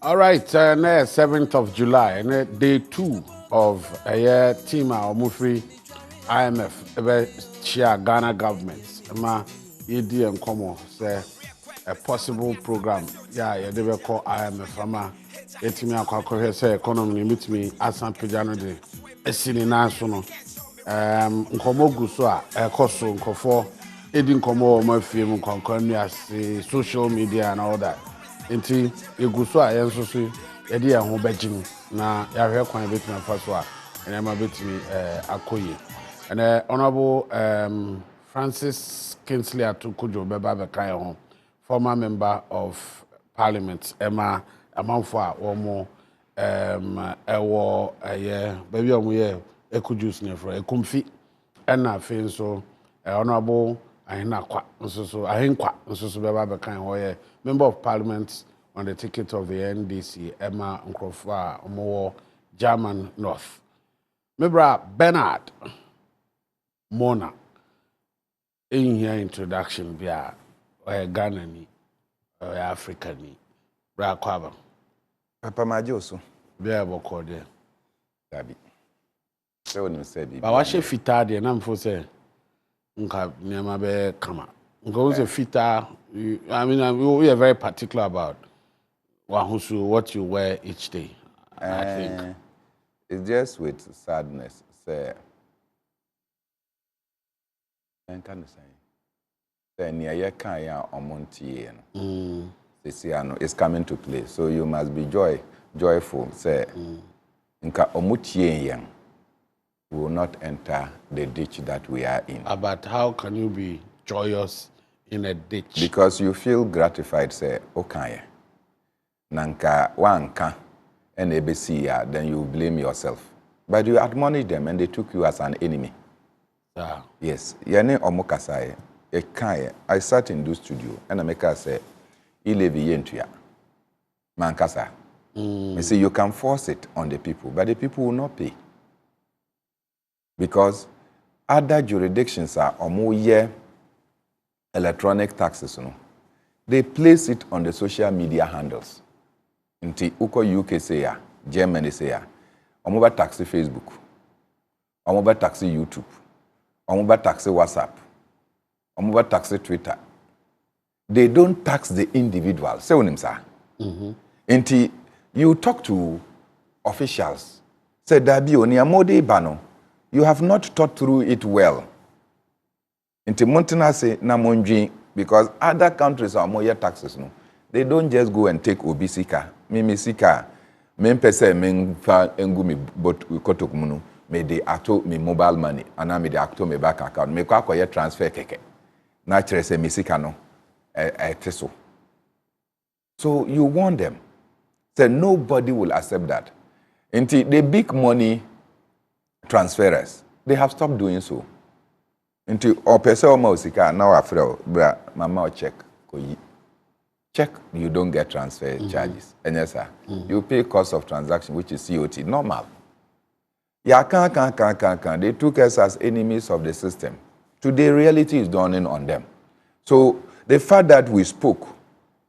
All right, next 7th of July, and day 2 of a year team Mufri IMF, share Ghana government. Ma, yedi and komo say a possible program. Yeah, you never call IMF. Ama, etimi akwa say economy meet me asan pejano de. Esini na so no. Nkomo gu so a ekoso nkofo edi nkomo o mafie mu nkonkon ni ase social media and all that. Nti egu so a yenso so yedi ya ho bagim na ya hwe kwan betumi afa so a ene ma betumi akoye. And honorable Francis Kingsley Atukujo beba be kan ho, former member of parliament Emma amanfo a omo ewo baby omo ye ekujus ne fro ekumfi na afi so honorable ahenakwa nso ahenkwa nso beba be kan ho ye member of parliament on the ticket of the NDC Emma Nkrofo a omo German North. Mebra Bernard Mona in here introduction via Ghana ni Africa ni bra kwaba Papa Majoso bia boko de Gabi se woni se bi ba wa she fita de na mfo se nka niam be kama nka wo se fita. I mean we are very particular about what you wear each day. I think it's just with sadness say and can say near your kaya omontie no is coming to play, so you must be joyful say nka omutie yen will not enter the ditch that we are in. But how can you be joyous in a ditch? Because you feel gratified say okay nanka wanka and ebesi, then you blame yourself, but you admonish them and they took you as an enemy. Yes, yane omokasai ekaye. I sat in the studio and I make her say ilevi yentuya mankasa. I say you can force it on the people, but the people will not pay. Because other jurisdictions are omoye electronic taxes, no. They place it on the social media handles. Inti uko UK say ya, Germany say ya, omoba taxi Facebook, omoba taxi YouTube, omoba taxi WhatsApp, omoba taxi Twitter. They don't tax the individual. Say unim sa. Inti you talk to officials. Say dabi oni amode bano. You have not thought through it well. Inti Montana say na monjin because other countries are more taxes no. They don't just go and take obisika. Mimi sika. Mpensenmpensenmu mi bot kotokumunu. Me de acto me mobile money. Ana me de acto me bank account. Me kwa koye transfer keke. Na chere se misika no. Teso. So you warn them. Say nobody will accept that. Inti the big money transferers, they have stopped doing so. Inti opese o mausika now afro bra mama o check koyi. Check, you don't get transfer charges. And yes, sir, you pay cost of transaction, which is COT, normal. They took us as enemies of the system. Today, reality is dawning on them. So the fact that we spoke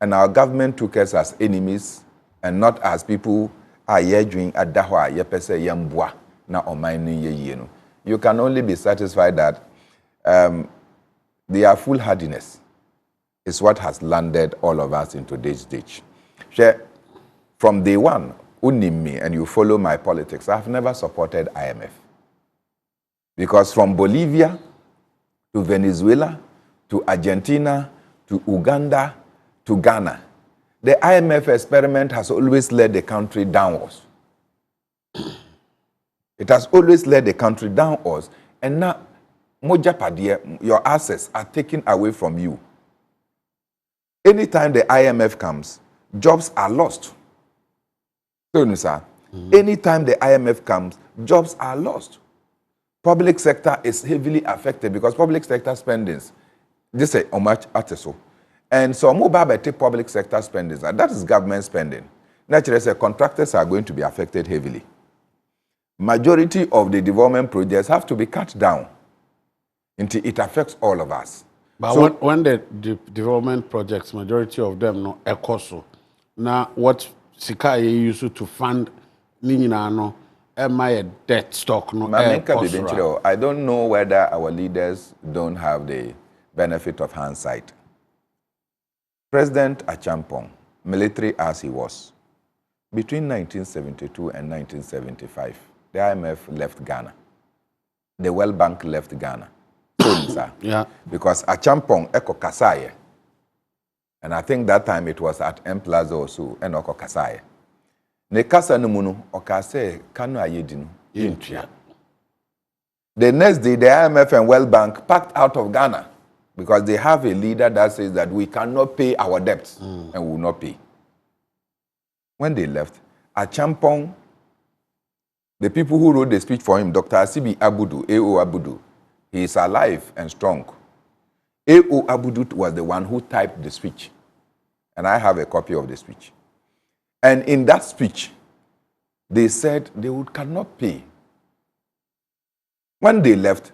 and our government took us as enemies and not as people are doing at Dahwa, Yepese Yambwa, na Omaini Yeno. You can only be satisfied that their foolhardiness is what has landed all of us into this ditch. From day one, unim me and you follow my politics, I've never supported IMF. Because from Bolivia to Venezuela to Argentina to Uganda to Ghana, the IMF experiment has always led the country downwards. It has always led the country downwards, and now, your assets are taken away from you. Anytime the IMF comes, jobs are lost. So, anytime the IMF comes, jobs are lost. Public sector is heavily affected because public sector spendings, this is how much artiso. And so mobile public sector spendings, that is government spending. Naturally, contractors are going to be affected heavily. Majority of the development projects have to be cut down until it affects all of us. But so, when the development projects, majority of them no ecoso. Now, what sika ye use to fund ni nyina no my debt stock no I don't know whether our leaders don't have the benefit of hindsight. President Achampong, military as he was, between 1972 and 1975, the IMF left Ghana. The World Bank left Ghana. Yeah. Because Achampong eko kasaye. And I think that time it was at M Plaza or so, and oko kasaye. Ne kasa no muno okase kanu ayedinu yentua. The next day the IMF and World Bank packed out of Ghana because they have a leader that says that we cannot pay our debts and will not pay. When they left, Achampong, the people who wrote the speech for him, Dr. Asibi Abudu, A.O. Abudu, he is alive and strong. A.O. Abudu was the one who typed the speech. And I have a copy of the speech. And in that speech, they said they cannot pay. When they left,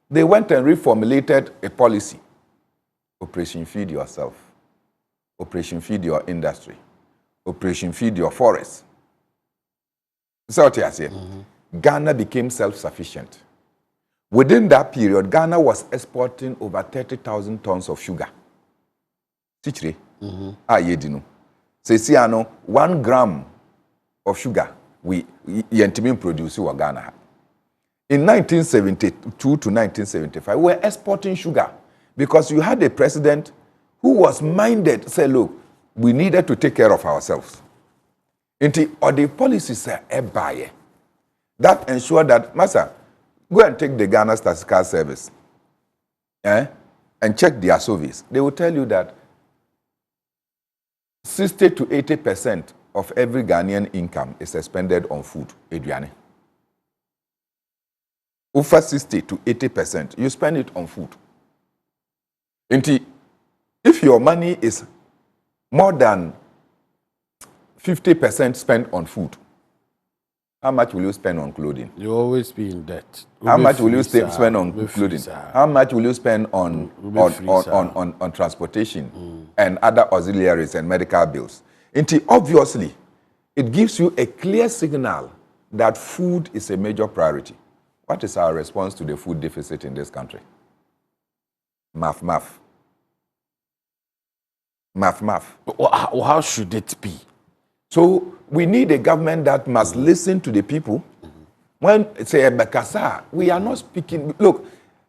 they went and reformulated a policy. Operation Feed Yourself. Operation Feed Your Industry. Operation Feed Your Forest. So what I say, Ghana became self-sufficient. Within that period, Ghana was exporting over 30,000 tons of sugar. Tichre, yedino. Say, 1 gram of sugar we yentimi produce in Ghana. In 1972 to 1975, we were exporting sugar because you had a president who was minded, say, look, we needed to take care of ourselves. Or the policies are that ensure that, Master, go and take the Ghana Statistical Service and check their surveys. They will tell you that 60 to 80% of every Ghanaian income is expended on food, Adriane. Over 60 to 80%, you spend it on food. If your money is more than 50% spent on food, how much will you spend on clothing? You always be in debt. How much will you spend on clothing? How much will you spend on transportation and other auxiliaries and medical bills? Obviously, it gives you a clear signal that food is a major priority. What is our response to the food deficit in this country? Math. How should it be? So we need a government that must listen to the people. When say Bekasa, we are not speaking. Look,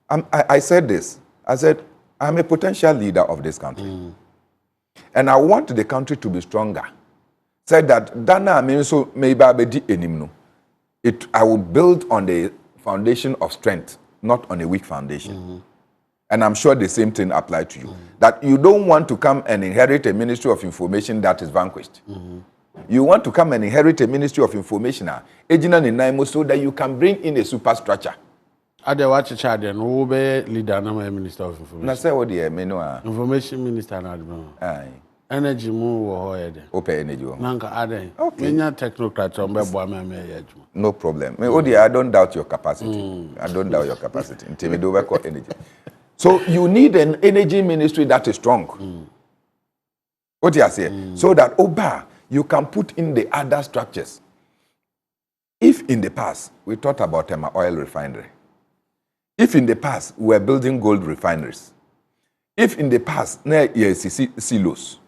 I said this. I said I'm a potential leader of this country, and I want the country to be stronger. Said that Dana means so maybe I will build on the foundation of strength, not on a weak foundation. And I'm sure the same thing applies to you. That you don't want to come and inherit a Ministry of Information that is vanquished. You want to come and inherit a Ministry of Information so that you can bring in a superstructure. Ade watch child and who be leader na Minister of Information. Na say what the Information Minister na admin. Energy mu wo ho yede. Open energy. Nanka ade. Menya technocrat on be boa me yedwuma. No problem. I don't doubt your capacity. I don't doubt your capacity. Energy. So you need an energy ministry that is strong. What you are saying? So that you can put in the other structures. If in the past we thought about an oil refinery, if in the past we were building gold refineries, if in the past silos,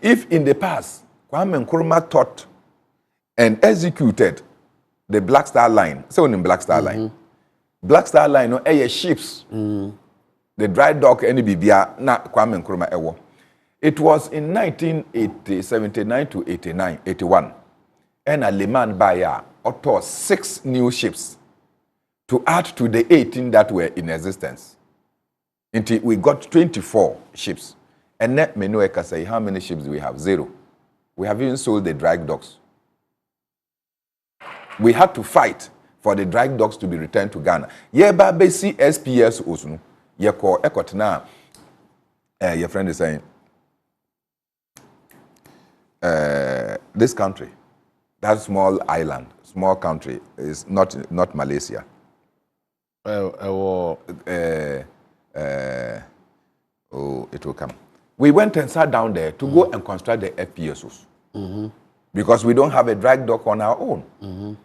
if in the past Kwame Nkrumah thought and executed the Black Star Line, so in Black Star Line, Black Star Line no ships, the dry dock any bibia na Kwame Nkrumah ewo. It was in 1979 to 81, and a Leman Baya author 6 new ships to add to the 18 that were in existence. Until we got 24 ships. And net Menueka say how many ships do we have? 0. We have even sold the dry docks. We had to fight for the dry docks to be returned to Ghana. Yeba basi SPS osunu. Yeko ekotna your friend is saying this country, that small island, small country, is not Malaysia. Oh, it will come. We went and sat down there to go and construct the FPSOs. because we don't have a dry dock on our own.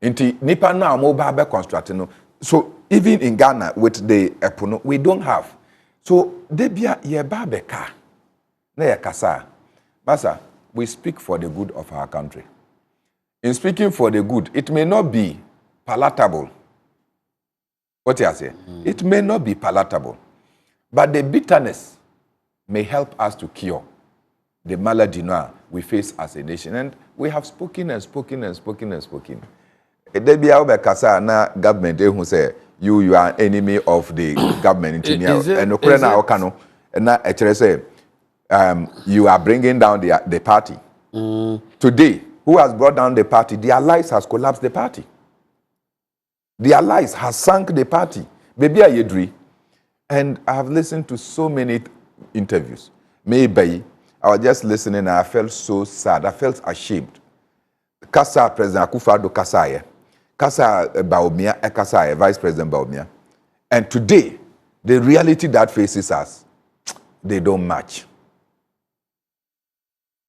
Inti nipa now mobile be constructing no. So even in Ghana with the Epono, we don't have. So debia ye ba be ka na ye kasa. Masa, we speak for the good of our country. In speaking for the good, it may not be palatable. What you say? It may not be palatable, but the bitterness may help us to cure the malady now we face as a nation. And we have spoken and spoken and spoken and spoken. There be our kasa na government who say you are enemy of the government and say you are bringing down the party. Today, who has brought down the party? The allies has collapsed the party. The allies has sunk the party. Baby Ayedri. And I have listened to so many interviews. Maybe I was just listening and I felt so sad. I felt ashamed. Kasa President Akufo-Addo Kasaye. Kasa Bawumia Kasaye, Vice President Bawumia. And today, the reality that faces us, they don't match.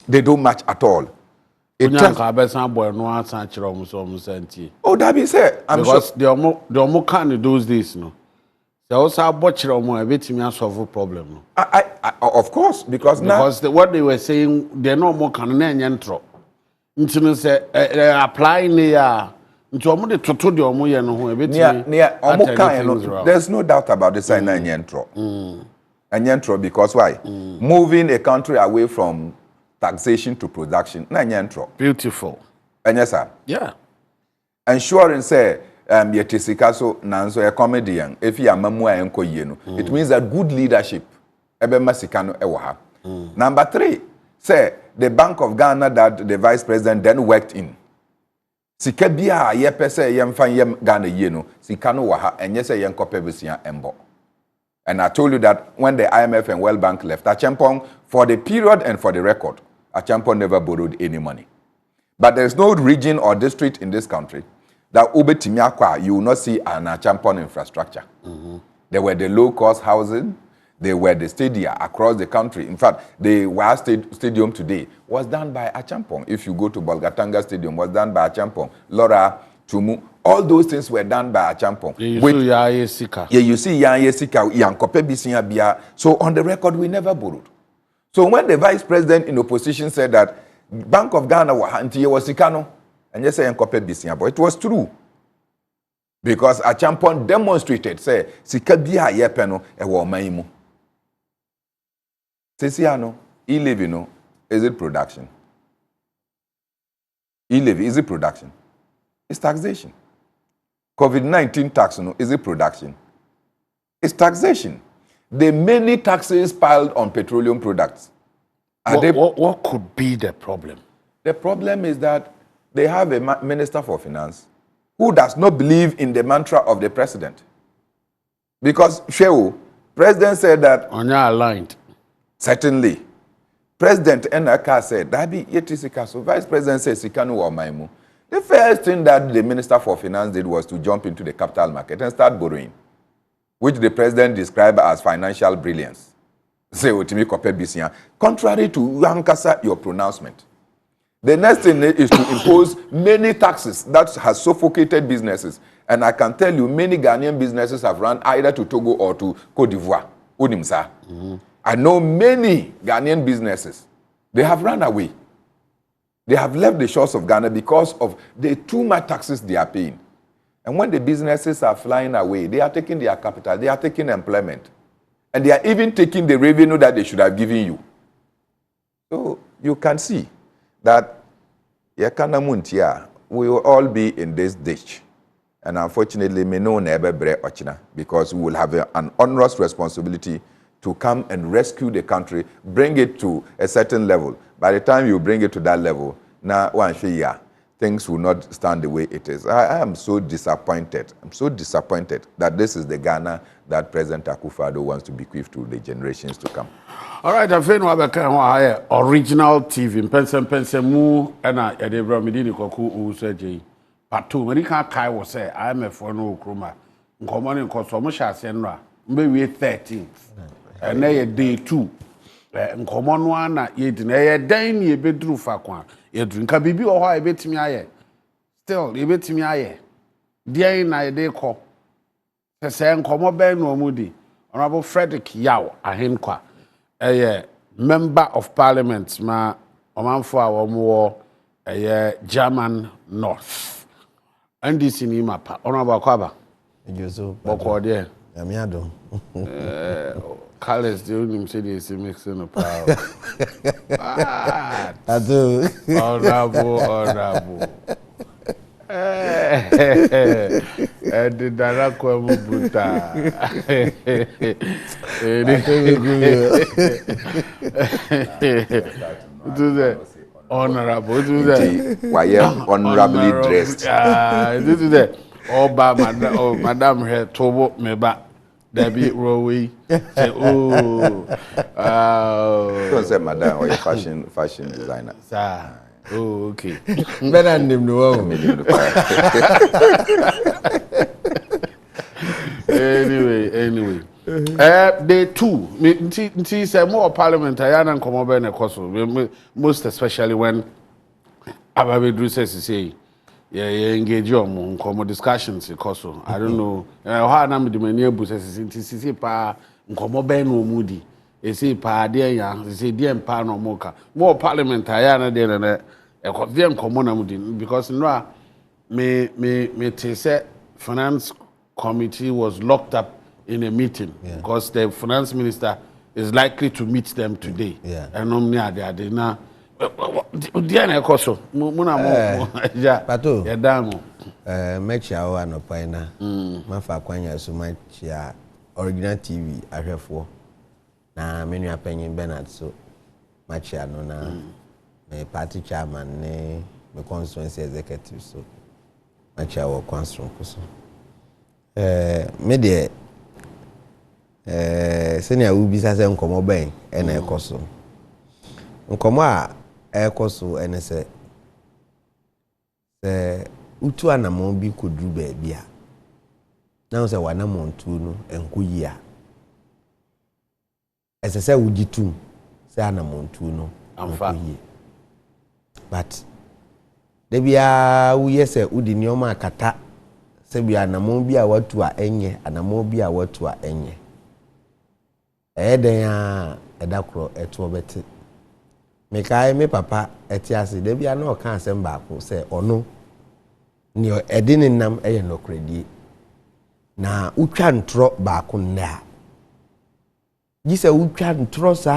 They don't match at all. Oh, that being said, I'm because sure. the omo can those days, no. They also butcher omo a bit me solve a problem, no. Of course, because now what they were saying, they're no more can intro. Into say applying the into omo the toto the omo ye no ho a bit near omo can. There's no doubt about this intro. And intro because why? Moving a country away from taxation to production. Beautiful. And yes, sir. Yeah. Ensuring say yetisikaso nanso a comedian if you are mamua enko yeno. It means that good leadership ebe masikano ewa. Number 3, say the Bank of Ghana that the Vice President then worked in. Sikabia ye pese yemfa yem Ghana yeno sikano waha and yes yen kopebisia embo. And I told you that when the IMF and World Bank left, Acheampong, for the period and for the record, Acheampong never borrowed any money. But there's no region or district in this country that you will not see an Acheampong infrastructure. There were the low-cost housing, there were the stadia across the country. In fact, the Wa Stadium today was done by Acheampong. If you go to Bolgatanga Stadium, was done by Acheampong. Lora, Tumu, all those things were done by Acheampong. You see Yankope Bia. So on the record, we never borrowed. So when the Vice President in opposition said that Bank of Ghana was Sikano, and yes, Yankope Bisia, but it was true. Because Acheampong demonstrated, say, Sikabia Yepeno, a woman. Sesiano, e-living, is it production? E-living, is it production? It's taxation. COVID-19 tax, is it production? It's taxation. The many taxes piled on petroleum products. What could be the problem? The problem is that they have a Minister for Finance who does not believe in the mantra of the President. Because, Shehu, President said that... On your aligned. Certainly. President Enaka said, Dabi Yetisikaso, Vice President says Sikanu or Maimu. The first thing that the Minister for Finance did was to jump into the capital market and start borrowing, which the President described as financial brilliance. Contrary to Yankasa, your pronouncement. The next thing is to impose many taxes that has suffocated businesses. And I can tell you, many Ghanaian businesses have run either to Togo or to Cote d'Ivoire. I know many Ghanaian businesses, they have run away. They have left the shores of Ghana because of the too much taxes they are paying. And when the businesses are flying away, they are taking their capital, they are taking employment. And they are even taking the revenue that they should have given you. So you can see that we will all be in this ditch. And unfortunately, we know never bre ochina because we will have an onerous responsibility to come and rescue the country, bring it to a certain level. By the time you bring it to that level, now things will not stand the way it is. I am so disappointed. I'm so disappointed that this is the Ghana that President Akufo-Addo wants to bequeath to the generations to come. All right, I feel original TV. Mpensenmpensenmu ena Edebra Medini Koku Useji. Part 2. When you can't kai was say IMF no kroma. Nkomani nkoso mo hya ase nra. Mbe we 13th. And now day 2 nkɔmɔ no ana yɛdi na ɛyɛ dan ne yɛbɛduru fa kwa yɛduru nka biribi wɔ hɔ a yɛbɛtumi ayɛ still yɛbɛtumi ayɛ deɛn na yɛde kɔ sɛ nkɔmɔ bɛn na ɔmo di Honorable Frederick Yaw Ahenkwa ɛyɛ member of parliament ma ɔmanfo a wɔn wɔ ɛyɛ German North NDC ni mapa Honorable Akwaba Ejoso bɔkɔ deɛ Amiado Carlos, the only say they say mixing up. Ado Honorable. The Darako Mubuta. Honorable, why honorably dressed. This is it. Oba, Madame, her tobo meba. Debbie Rowe say, oh, Don't say madam or your fashion designer. Sir. Oh, okay. better name no Anyway. Day 2. Me say more parliament ayana nkomo be na koso. Most especially when Ababedru says say yeah, engage on nkomo discussions koso. I don't know. How na me de mani abu say pa nkomo be no mudi. E say pa de ya, say de mpa no moka. More parliament ayana de na e ko de nkomo na mudi because no me say finance committee was locked up in a meeting because the finance minister is likely to meet them today. And they na Diana Koso, Muna ja, Pato, Yadamo. Make your one of Pina, Mafa Quanya, so much original TV, I have for. Na many opinion Bernard, so much no na me party chairman, ne me constituency executive, so much our constituency. Media senior will be say nkomo ben na ekoso nkomo a ekoso ene se utu anamo bi kodru ba bia na se wanamo ntu no enkoyi a ese se wugitum se anamo ntu no enkoyi but de bia wo yese udi nioma akata se bia anamo bi a watu a enye anamo bi a watu a enye den a edakro eto beti mekai me papa etiase de bia na o kan asem baako se ono ni edini nam eye no kredi na utwa ntro baako na gise utwa ntro sa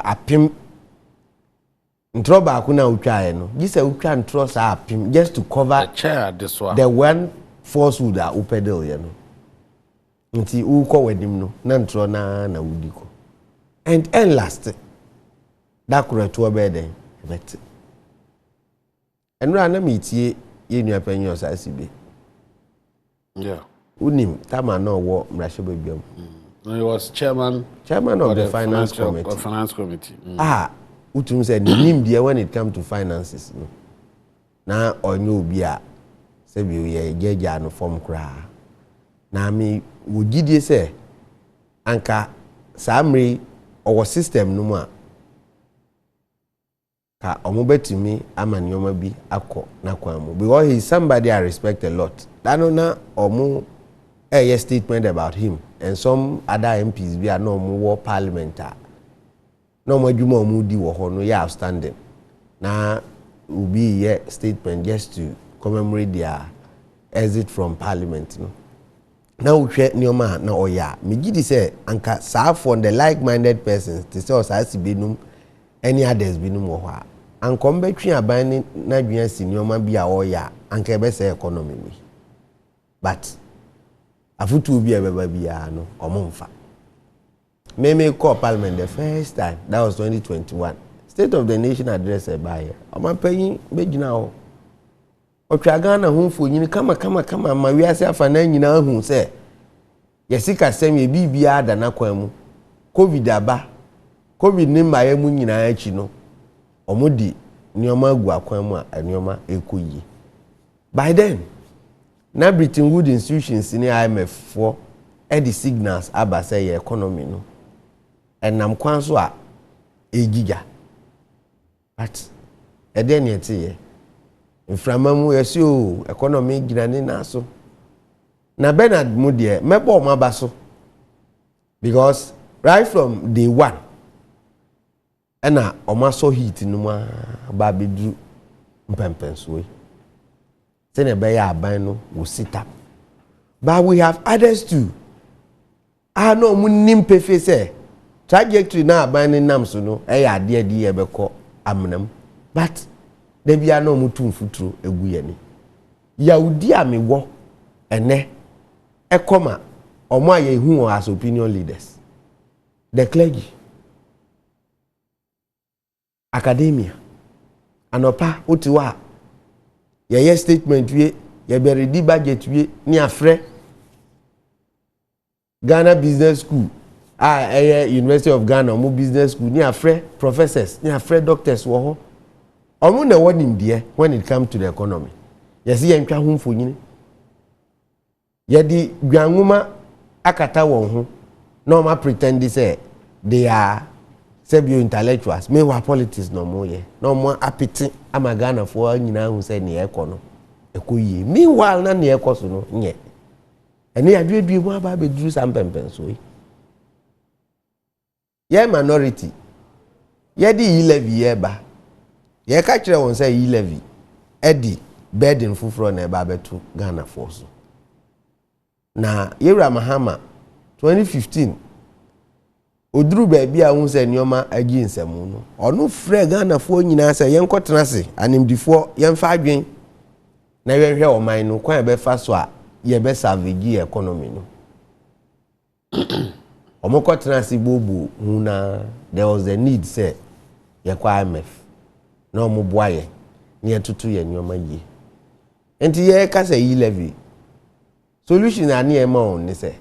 apim ntro baako na utwa no gise utwa ntro sa apim just to cover the one force would a upedal you know nti uko wedim no na ntro na wudiko and last that correct obeden bet enura na mitie ye nua panyi osasibe unim tama na owo mrahye babiam he was chairman of the finance committee utum say nim dia when it come to finances no na onyo obi a se bi ye jeja no form kra na mi wogidie se anka samri owo system no mu a ka omobetimi amanioma bi akọ na kwamu because he is somebody I respect a lot. That no na omo a statement about him and some other MPs bi are no more war parliament no more adwuma omo di wo ho no ya outstanding na ubi ye statement just to commemorate their exit from parliament no na uhwe nioma na oya megidi say anka saa for the like-minded persons to say osasi benum any others benum wo ho ankom betwi aban na dwuan si nioma bi a oya anka be say economy ni but afutu bi ebeba bia no omomfa me call parliament the first time that was 2021 state of the nation address e ba here omanpanyin begina ho otwa Ghana ho mfonyini kama ma wiase afa na nyina hu se yesika sem ye bibia ada na kwan mu covid aba covid ni maye mu nyina achi no omodi nioma agu akwan mu a nioma ekoyi by then na Britain Wood institutions ni IMF for the signals aba say economy no enam kwan so a egiga but ede ne tie mframa mu yesi o economy gina ne na so na Bernard mu de mebo ma ba so because right from day one ena omaso heat no ma ba bedru Mpensenmpensenmu say na be ya aban no will sit up but we have others too no mu nim pefe say trajectory na aban ne nam so no e ya ade ade e be ko amnam but da bia no mu tum futuro egu ye ni Yahudi a mewo ene e koma omo aye hu as opinion leaders the clergy academia anopa otiwa ye statement wie ye be ready budget wie ni afre Ghana Business School University of Ghana mo business school ni afre professors ni afre doctors wo ho omo na wonim de when it comes to the economy yes ye ntwa ho mfonyini ye di gwanwuma akata won ho no ma pretend say they are sebio intellectuals me wa politics no mo ye no mo apiti ama Ghana fo nyina hu say ne ekono ekoyie meanwhile na ne ekoso no nye ene adwedwe mu aba beduru Mpensenmpensenmu ye minority ye di levy ye ba ye ka kire won say levy edi burden fufuro na eba betu Ghana force na Yewura Mahama 2015 oduru ba bia hu say nioma agi nsemu no onu frɛ Ghana fo nyina say yen kotena se animdifo yen fa adwen na yehwe oman no kwan be fa so a ye be savage economy no omoko transi bobu huna there was a need say ye kwa IMF na omoboa ye ne tutu ye nyoma yi enti ye ka say yi levy solution ani e ma on ni say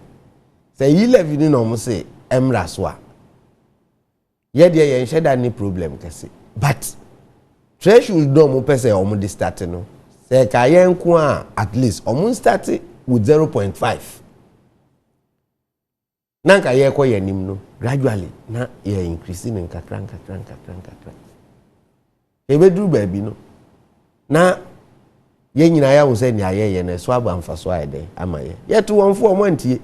yi levy ni no mo say emra so a ye de ye nheda ni problem kase but threshold do mo pese o mo de start no say ka ye nko a at least o mo start with 0.5 nanka ye ko ye nim no gradually na ye increase in kakra ebedru ba bi no na ye nyina ya wo se ni ayeye na so abamfa so ayede ama ye to wonfo o mantie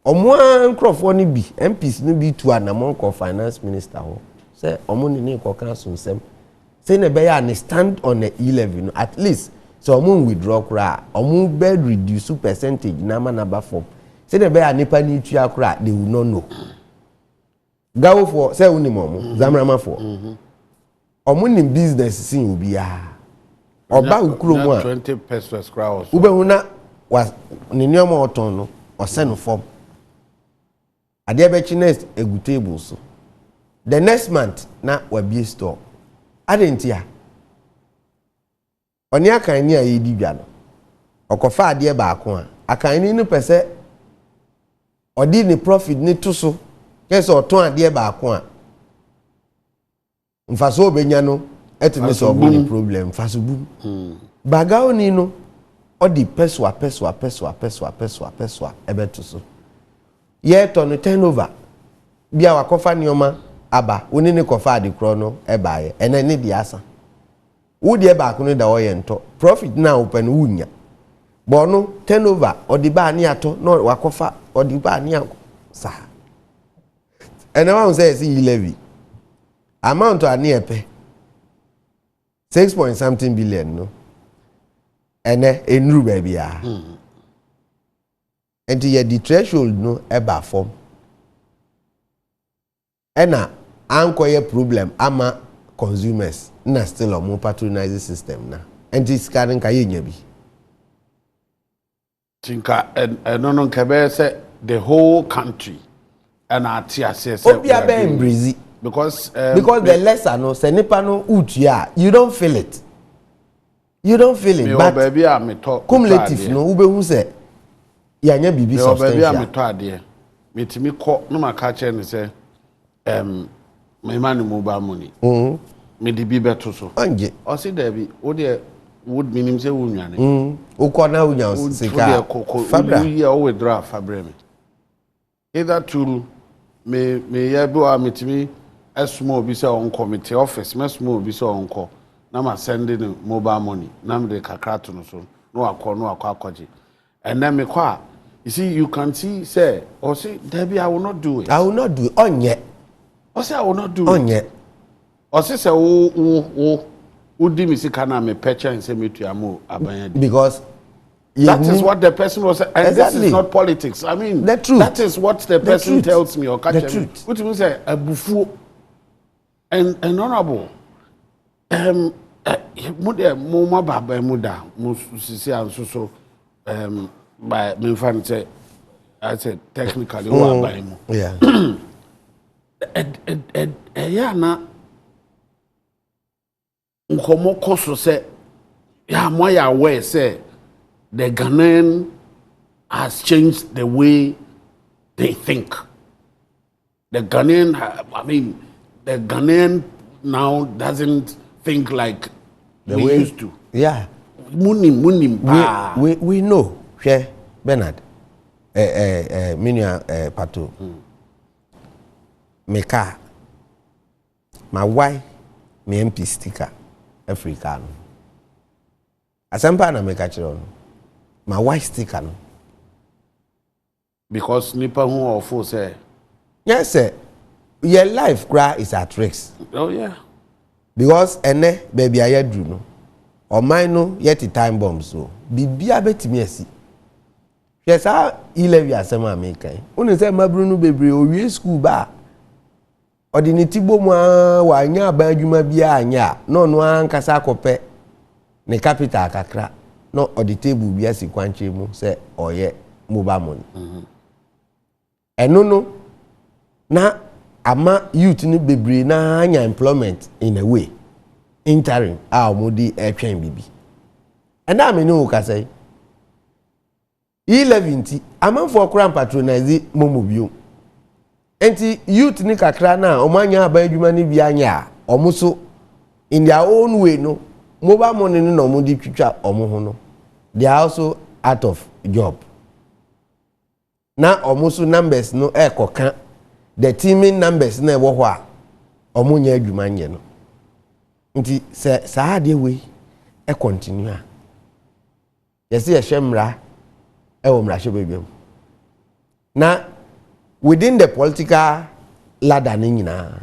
omo ankrofo ni bi MPs ni bi tu anamon ko finance minister ho se omo ni ko kan so nsem se ne be ya ni stand on the 11 no at least so omo withdraw kra omo be reduce percentage na manaba form se ne be ya nipa ni tua kra they will not know gawo for se woni momo zamrama for omo ni business sin obi a oba ukuro mu a 20 pesos kra o ube huna was ni nioma oton no o se no form ade be chi next egu table so the next month na wa be store adentia oni akan ni ayi di dwa no okofa ade ba ako a akan ni no pese odi ni profit ni to so kese oton ade ba ako a mfaso obenya no etime so obo problem mfaso bu bagao ni no odi peswa ebe to so ye to no turnover bia wakofa nioma aba oni ni kofa ade kro no eba ye ene ni di asa wudi eba akuno da oye nto profit na open wunya bono turnover odi ba ni ato no wakofa odi ba ni sa ene wa say si levy amount ani epe 6 point something billion no ene enru ba bia enti ye the threshold no eba form ena ankoye problem ama consumers na still omo patronize system na enti scaring ka ye nya bi tinka no kebe say the whole country and atia say obia be embrace because the lesser no say nipa no utua you don't feel it but baby am me talk cumulative no ube hu say ya nya bibi substantial baby am me talk ade metimi ko no maka che ne say my man mobile money me di bi beto so anje o say there be o de would minim say wo nwane uko na unya sika fabra you here o withdraw fabra me either to me ya bi wa metimi esmo obi se on committee office me small obi se on call na ma send in mobile money na me de kakra to no so no akọ akọje and then me kwa you see you can see say or say Debbie I will not do it. I will not do it onye. Or say I will not do onye. it. Or say o di mi sika na me pecha and say me to amo abanya. Because that is what the person was saying. And exactly. This is not politics. I mean, the truth. That is what the person tells me or catch the truth. What you say, a buffo and honorable. Moma baba muda, musisi and so by me fan say, I said technically, yeah. Yeah, na nkomo koso say, yeah, moya aware say. The Ghanaian has changed the way they think. The Ghanaian now doesn't think like the way used to. Yeah. Munim. We know, yeah, Bernard, Minia Pato, Meka, my wife, my MP sticker, African. Asampa na Meka Chiron. My wife sticker no. Because nipa who or fool say. Yes, sir. Your life cry is at risk. Oh yeah. Because ene baby I do no. Or mine no yet time bomb so. Bibia betimi asi. Yes, how 11 years am make. Unu say mabru no bebre owie school ba. Ordinity bomu wa anya abanjuma bia anya. No no ankasa akopɛ ne capital kakra. No or the table be as kwanche mu say oye mobile money. No na ama youth ni bebre na anya employment in a way interim modi etwen bibi. And I me no ka say 11 amanfo kura patronize momo bio. Enti youth ni kakra na omanya aba adwuma ni bi anya omuso in their own way no mobile money no modi twitwa omo ho no. They are also out of job. Now almost numbers no kokan. The teaming numbers na wo ho a omo nya adwuma nye no. Nti se saa de we continue a. Yes ye hwemra wo mra hwebebem. Na within the political ladder ni nyina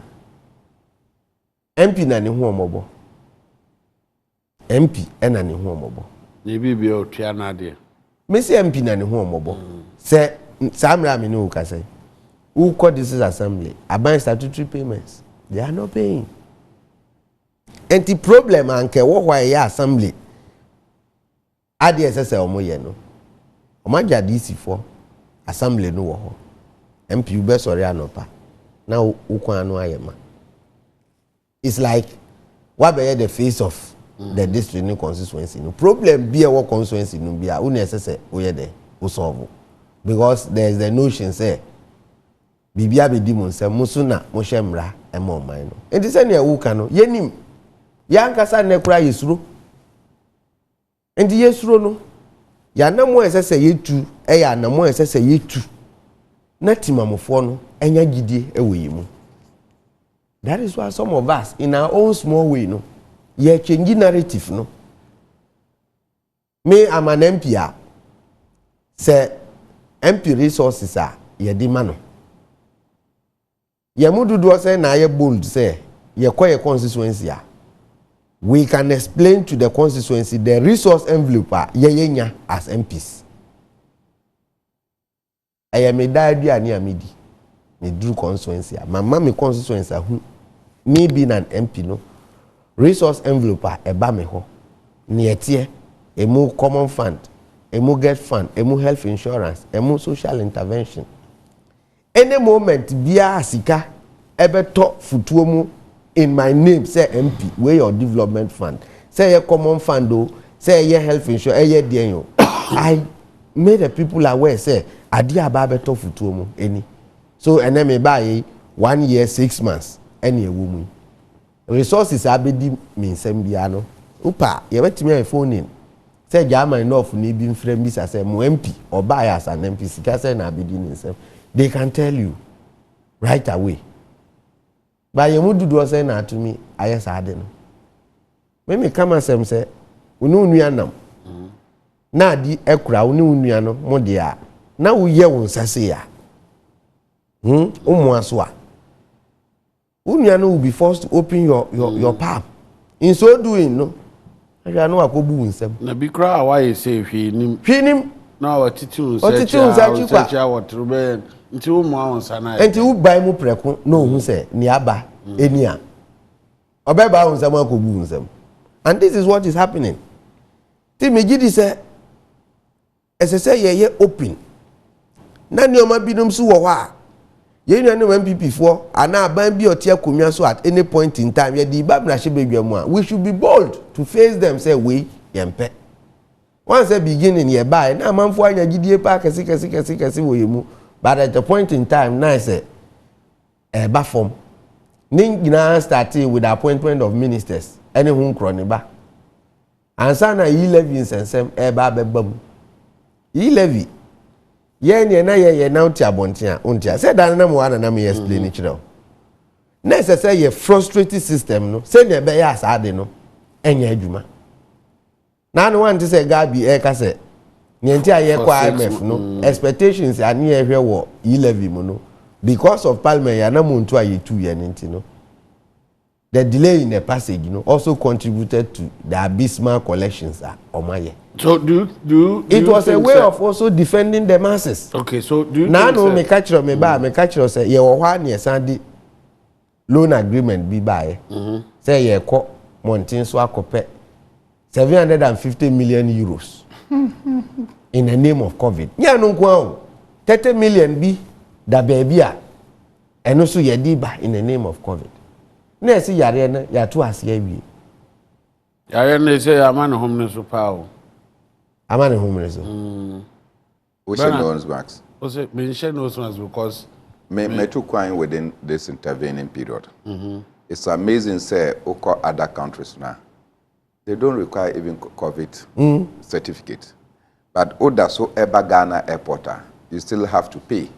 MP na ne ho omobo. MP na ne ho omobo. Ni bibi o tua na de. Messi MP na ne ho omobo. Se samra me no ka say. Who call this assembly? About statutory payments. They are not paying. And the problem anke wo why ya assembly. Ade ese omo ye no. Omaja DC for assembly no wo ho. MP you be sorry anopa. Now ukwan no ayema. It's like what be the face of the district new constituency no problem be a work constituency no be a who necessary we there we solve because there is the notion say bibia be di mon say musu na mo hwemra e mo man no enti say na e wuka no yenim yankasa na kura yesuro enti yesuro no ya na mo esese yetu e ya na mo esese yetu na timamofo no enya gidie e wo yimu. That is why some of us in our own small way no ye change narrative no. Me am an MP say MP resources are ye di mano. Ye mududu say na ye bold say ye kwa ye constituency a. We can explain to the constituency the resource envelope ye yenya as MPs. I am a diary ani amidi. Me do constituency. Mama me constituency who me being an MP no. Resource envelope eba me ho nietie emu common fund emu get fund emu health insurance emu social intervention any moment bia sika ebeto futuo mu in my name say MP where your development fund say your common fund o say your health insurance your dey I made the people aware say ade aba beto futuo mu any so ene me buy 1 year 6 months any ewu mu resources abedi minsem bia no upa ye betimi an phone in say jama enough ni bi mfrem bi say mo MP or buy as an MP sika say na abedi minsem they can tell you right away. But you would do say na to me, I yes I didn't. Me come as say, we know nuanam. Na di ekura we know nuano mo dia. Na we ye won sase ya. Umu aso a. Unuano will be forced to open your palm. In so doing, no. I know akobu nsem. Na bi kra why you say hwinim. Na watitu search what rube nti wo mo awonsa na. Enti wo bai mu preko na ohun se ni aba eni a. Obeba onsem akobu nsem. And this is what is happening. Ti me gidi say esese ye open. Na ni o ma binum so wo ho a. Ye nua no MPP for ana ban bi otia komia so at any point in time ye di ba na she bedwam a we should be bold to face them say we yempe. Once a beginning ye buy na manfo anya gidie pa kesi wo yemu, but at the point in time na say ba form ningina starting with the appointment of ministers any hun kroni ba ansa na yi levy nsensem ba bebam yi levy ye na ye na uti abontia untia say dan na mo ana na me explain it chiro na say ye frustrated system no say na be ya asade no enya adwuma na no want to say gabi ka say nti aye kwa IMF no expectations ani ehwe wo yi levy mo no because of parliament ya na mo ntu aye 2 year nti no the delay in the passage also contributed to the abysmal collections omaye. So do it was a way of also defending the masses. Okay, so do you now no me catch say ye wo hwa na sandi loan agreement bi bae. Say ye ko montin so akope 750 million euros in the name of COVID. Ya no kwa 30 million bi da baby a eno so ye di ba in the name of COVID. Na esi yare na ya to ase awie. Yare na say amane home so pawo. Amane home so. We should know max. Also mention those ones because me too crying within this intervening period. It's amazing say oko other countries now. They don't require even COVID certificate. But oda so eba Ghana airport you still have to pay.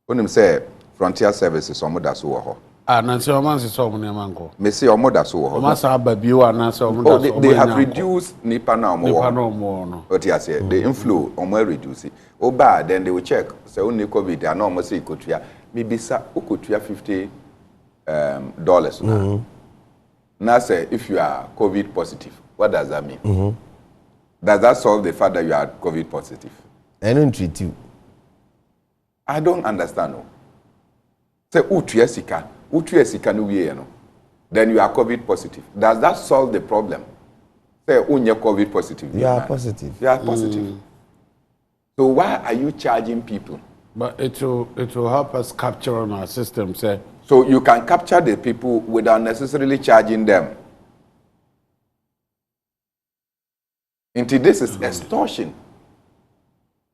When him say frontier services omoda so wo ho. Na say oman se so omo manko. Me say omoda so wo ho. Oman sa ba biwa na say omoda so. They have reduced nipa na omo. Nipa na omo no. What you say the inflow omo reduce. Oba then they will check say only COVID and omo say ikotua. Me bisa okotua $50 now. Now say if you are COVID positive, what does that mean? Does that solve the fact that you are COVID positive? I don't treat you. I don't understand. No. Say utu sika no wie no. Then you are COVID positive. Does that solve the problem? Say unye COVID positive. You are positive. You are positive. So why are you charging people? But it will help us capture on our system, say. So you can capture the people without necessarily charging them. Until this is extortion.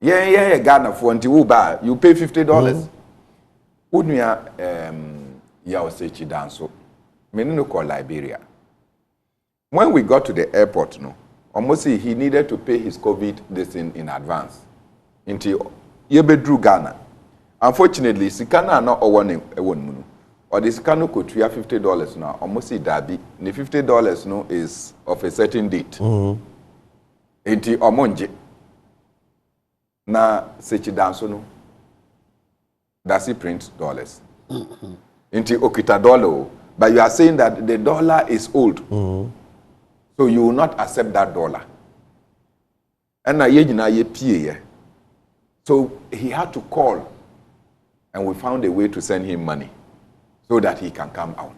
Yeah, Ghana for until you pay $50. Unuya ya osechi danso. Many no call Liberia. When we got to the airport, no, almost he needed to pay his COVID this in advance. Until Yebedru Ghana. Unfortunately, Sikana not one munu. Or the Sikano could $50 now. Almost dabi. The $50 no is of a certain date. Until Omonje. Na sechi danso no. Does he print dollars? Until okita dollar. But you are saying that the dollar is old. So you will not accept that dollar. And na ye pie. So he had to call, and we found a way to send him money so that he can come out.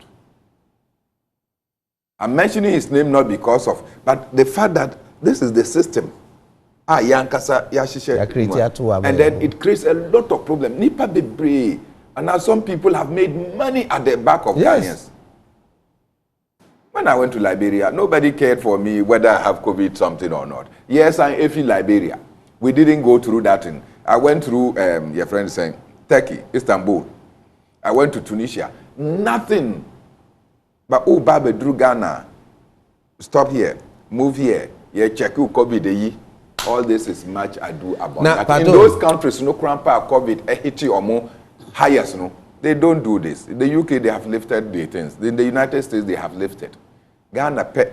I'm mentioning his name not because of, but the fact that this is the system. Yankasa, and then it creates a lot of problems. Nipa bebre, and now some people have made money at the back of Ghanaians. When I went to Liberia, nobody cared for me whether I have COVID something or not. Yes, I'm in Liberia. We didn't go through that thing. I went through, your friend saying, Turkey, Istanbul. I went to Tunisia. Nothing. But Baba drew Ghana. Stop here. Move here. Yeah, check you COVID. All this is much ado about that. In those countries, no crampa COVID, hit or more. highest, no, they don't do this. In the UK, they have lifted the things. In the United States, they have lifted. Ghana pet,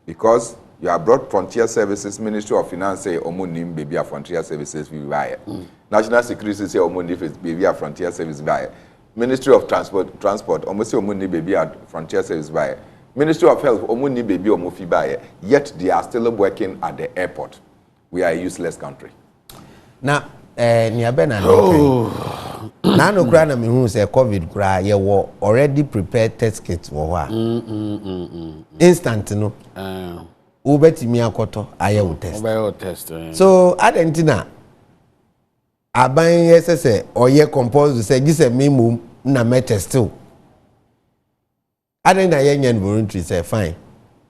because you have brought Frontier Services, Ministry of Finance say Omunim baby Frontier Services we buy. National Security say Omunim baby Frontier Service buy. Ministry of Transport almost say Omunim baby Frontier Service buy. Ministry of Health Omunim baby Omufi buy. Yet they are still working at the airport. We are a useless country. Now, Niabena na no kra na me hu say COVID kra ye wo already prepared test kits wo ha. Instant no. Ubetimi akoto aye wo test. So adentina aban yesese oye compose say gise me mum na me test o. Aden na ye nyen voluntary say fine.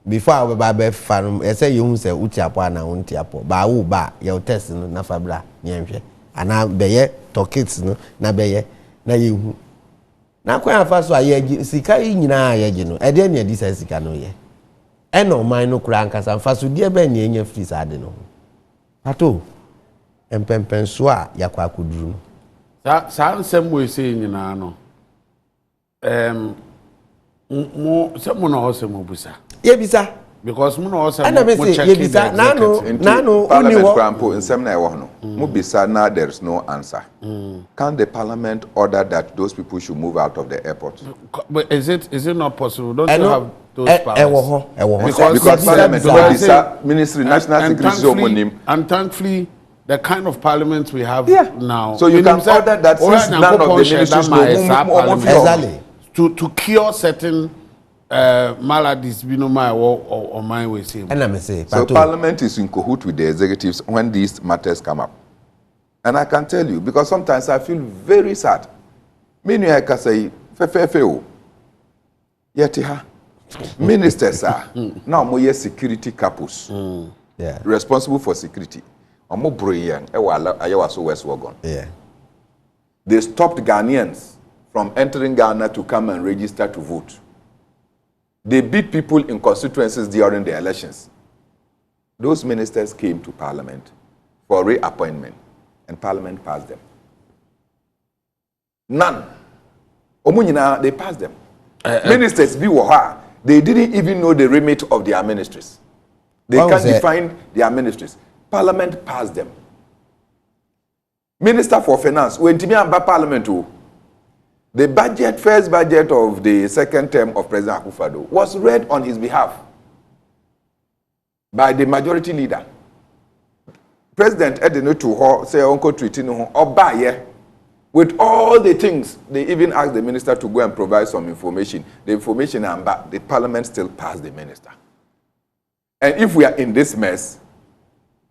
Before I ba be farm say you hu say utiapo na untiapo ba wo ba ye test no na fabra nyenhwe ana beye tokits no na beye na ye hu na kwa afa so aye sika yi nyina aye gi no e de na di say sika no ye eno man no kura nkasa mfa so die be na enya free sade no ato empempenso a yakwa akuduru sa nsem we say nyina no mo se mo no se mo busa ye bisa because mo no se mo check ye bisa nano Parliament crampo nsem na e wo no mo bisa na there is no answer. Can the parliament order that those people should move out of the airport? But is it not possible? Don't you have those powers? Because parliament ministry national security and thankfully the kind of parliament we have now. So you can order that since none of the ministries exactly to cure certain maladies or my way say. And I say, so parliament is in cahoot with the executives when these matters come up. And I can tell you, because sometimes I feel very sad. Many I can say, fefefeo. Yet ministers are now more security couples. Responsible for security. I'm more brilliant. Yeah. They stopped Ghanaians from entering Ghana to come and register to vote. They beat people in constituencies during the elections. Those ministers came to parliament for reappointment, and parliament passed them. None. Omunyina, they passed them. Ministers, they didn't even know the remit of their ministries. They can't define their ministries. Parliament passed them. Minister for Finance, when Timiamba Parliament, the first budget of the second term of President Akufo-Addo was read on his behalf by the majority leader. President Edeno to say Uncle Tritino Obaye with all the things. They even asked the minister to go and provide some information. The information and back, the parliament still passed the minister. And if we are in this mess,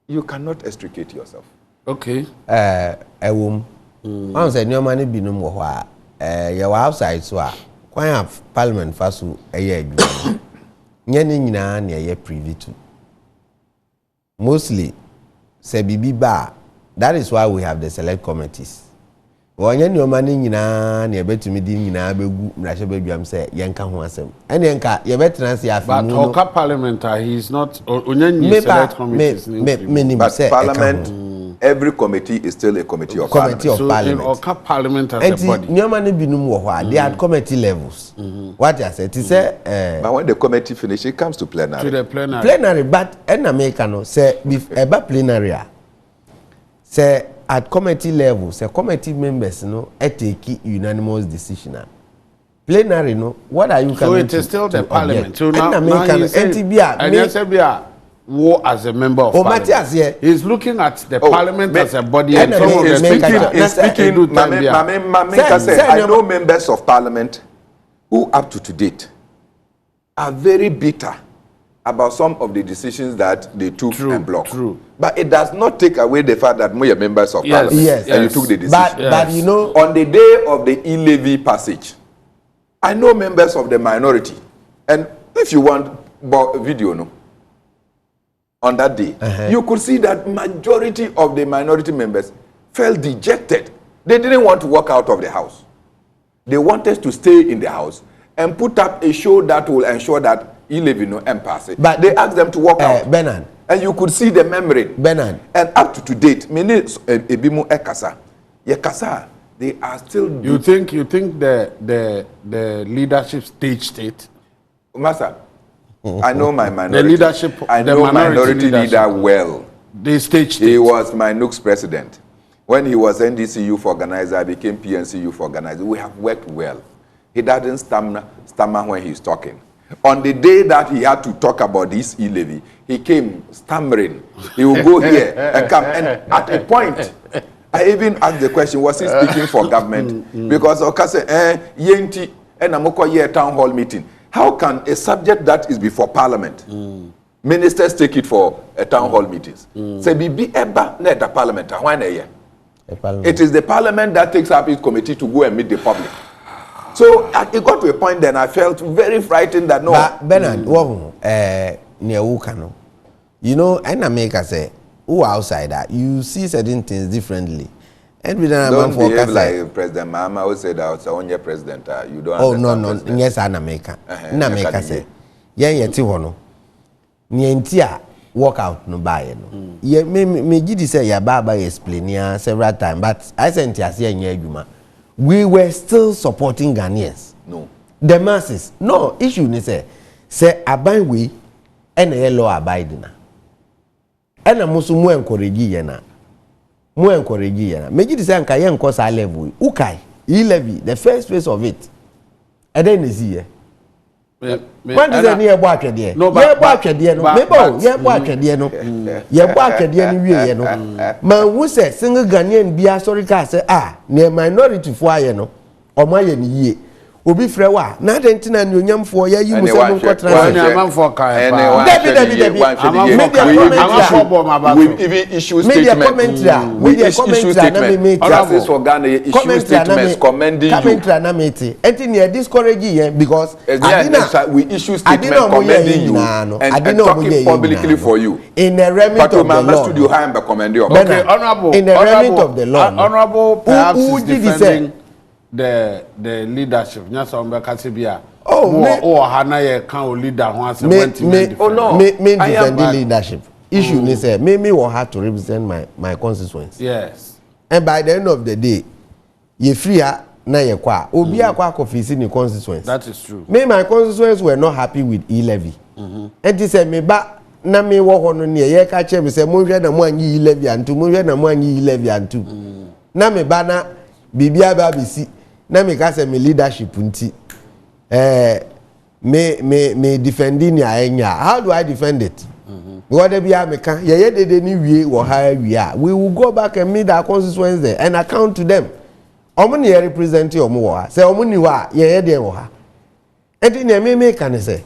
you cannot extricate yourself. Okay. I say no money be no more. Your outside so why have parliament first a year nyina na ye privy to mostly say bibi ba. That is why we have the select committees. Wanya no money nyina na betumi di nyina begu mrahye badwam say yenka ho asem ene yenka ye betena se afi mu. But Oka parliament he is not onyanyi select committees. But parliament every committee is still a committee of parliament. So in Oka parliament as a body. Nyoma ne binum wo ho they had committee levels. What I said is say but when the committee finish it comes to plenary. To the plenary. Plenary but en America no say eba plenary say at committee level say committee members no take unanimous decision. Plenary no what are you coming to? So it is still the parliament. So now you say war as a member of parliament. He's looking at the parliament as a body and some of the I know members of parliament who up to date are very bitter about some of the decisions that they took and blocked. But it does not take away the fact that we are members of parliament and you took the decision. But you know, on the day of the e-levy passage, I know members of the minority, and if you want video, no. On that day, you could see that majority of the minority members felt dejected. They didn't want to walk out of the house. They wanted to stay in the house and put up a show that will ensure that e-levy no pass it. But they asked them to walk out. Bernard. And you could see the memory. Bernard. And up to date, many ebimu ekasa. Ye kasa they are still. You think the leadership staged it? Master, I know my minority. The leadership. I know minority leader well. They staged it. He was my NUC's president. When he was NDC youth organizer, I became PNC youth organizer. We have worked well. He doesn't stammer when he's talking. On the day that he had to talk about this e-levy, he came stammering. He will go here and come. And at a point, I even asked the question, was he speaking for government? Because Oka said, yenti, and amoko ye town hall meeting. How can a subject that is before parliament, ministers take it for a town hall meetings? Say, be eba net a parliament. It is the parliament that takes up its committee to go and meet the public. So it got to a point then I felt very frightened that no. But Bernard, you know, and America say, who outsider, you see certain things differently. And we don't behave like President Mahama who said that it's on your president. You don't. Oh no, yes, I'm America. In America say, yeti hono. Nientia walk out no buy no. Me gidi say ya baba explain ya several times, but I sent ya say nya we were still supporting Ghanaians. No. The masses. No, issue ni say aban we ene law abide na. Ena musu mu encourage ye na. Mu encourage ye na. Meji di say anka ye nko sa level. Ukai, e-levy, the first phase of it. And then is here. When does any ebo atwede? No, but ebo atwede no. Mebo, ye ebo atwede no. Ye ebo atwede ni wie no. Man who say single Ghanaian bia sorry ka say near minority fo aye no. Omo aye ni yie. Obi frɛ wa na de ntina ni onyamfo ya yi mu se no nkotra. Onyamfo kan pa. David. We even issue statement. We issue statement. Justice for Ghana issue statements commending you. Commentary na meti. Enti ne discourage yen because we issue statement commending you and talking publicly for you. In the remit of the law. Studio high and commend you. Okay, honorable. In the remit of the law. Honorable perhaps is defending the leadership. Nyasa ombeka sibia. Hana ye kan leader ho ase me defend leadership. Issue ni say me will have to represent my constituents. Yes. And by the end of the day, ye free na ye kwa. Obi akwa kofisi ni constituents. That is true. My constituents were not happy with e-levy. And they say me ba na me wo hono ne ye ka che me say mo hwe na mo anyi e-levy antu mo hwe na mo anyi e-levy antu. Na me ba na bibia ba bisi na me ka say me leadership nti me defending ya enya. How do I defend it? Because they be American. Ye de ni wie wo ha wie. We will go back and meet our constituents there and account to them. Omo ne represent omo wo ha. Say omo ni wa ye de wo ha. Enti ne me kan say.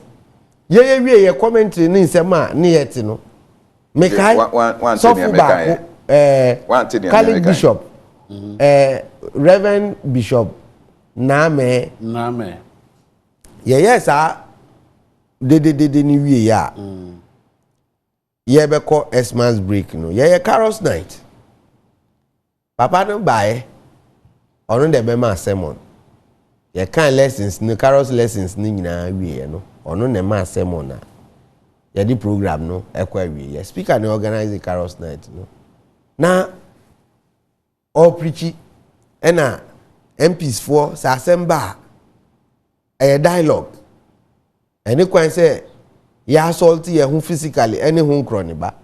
Ye wie ye commentary ni nsema ni yeti no. Me kai so fu ba Catholic Bishop Reverend Bishop Name yes de ni wie ya ye be call Xmas break no ye Carol's night papa no buy onu de be ma sermon ye kan lessons no Carol's lessons ni nyina wie no onu ne ma sermon na ye di program no ekwa wie ye speaker no organize the Carol's night no na all preachy ena MPs for sa assemble a dialogue any kwan say ya assault ye hu physically any hu kroni ba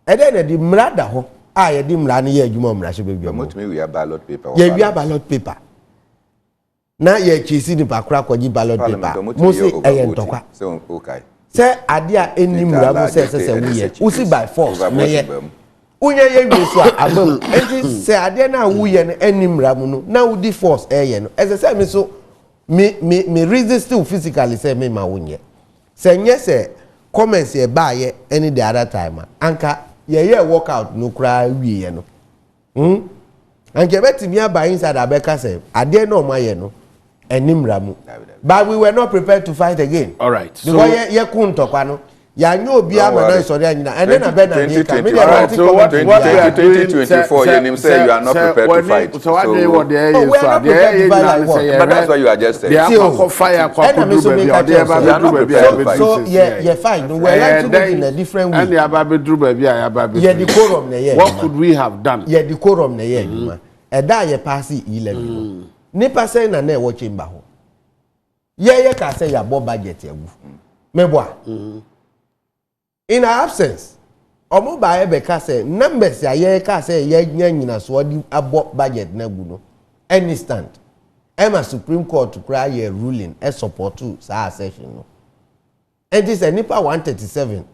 e dey na di mrada ho ye di mra ne ye adwuma mra hye be mo tumi we ballot paper ye we ballot paper na ye chisi ni pakura kwaji ballot paper mo say e ntokwa so okay say ade a eni mra mo say we ye usi by force na ye unye ye we so abam enti say ade na wu ye no eni mra mu no na udi force ye no ese say me so me resist still physically say me ma wonye say say comments ye ba ye any the other time anka ye workout no kra wie ye no anke betimi aba inside abeka say ade na o ma ye no enimra mu but we were not prepared to fight again. All right, because ye kun tokwa no ya nyo obi amana sori anyina and then abena ni ka me so what 2024 you name say you are not prepared to fight. So what they what they is but that's what you are just saying. They are fire so yeah fine we like to do in a different way. And the ababe dru baby yeah decorum na yeah what could we have done? Yeah decorum na yeah Eda ye passi 11. Nipa say na na e wo chamber ho. Ye ka say ya bo budget yagu. Meboa. In our absence, omo ba e be ka say numbers ya ye ka say ye nyina so di abo budget na gu no. Any stand. Emma Supreme Court to cry a ruling and support to sa session no. And this a nipa 137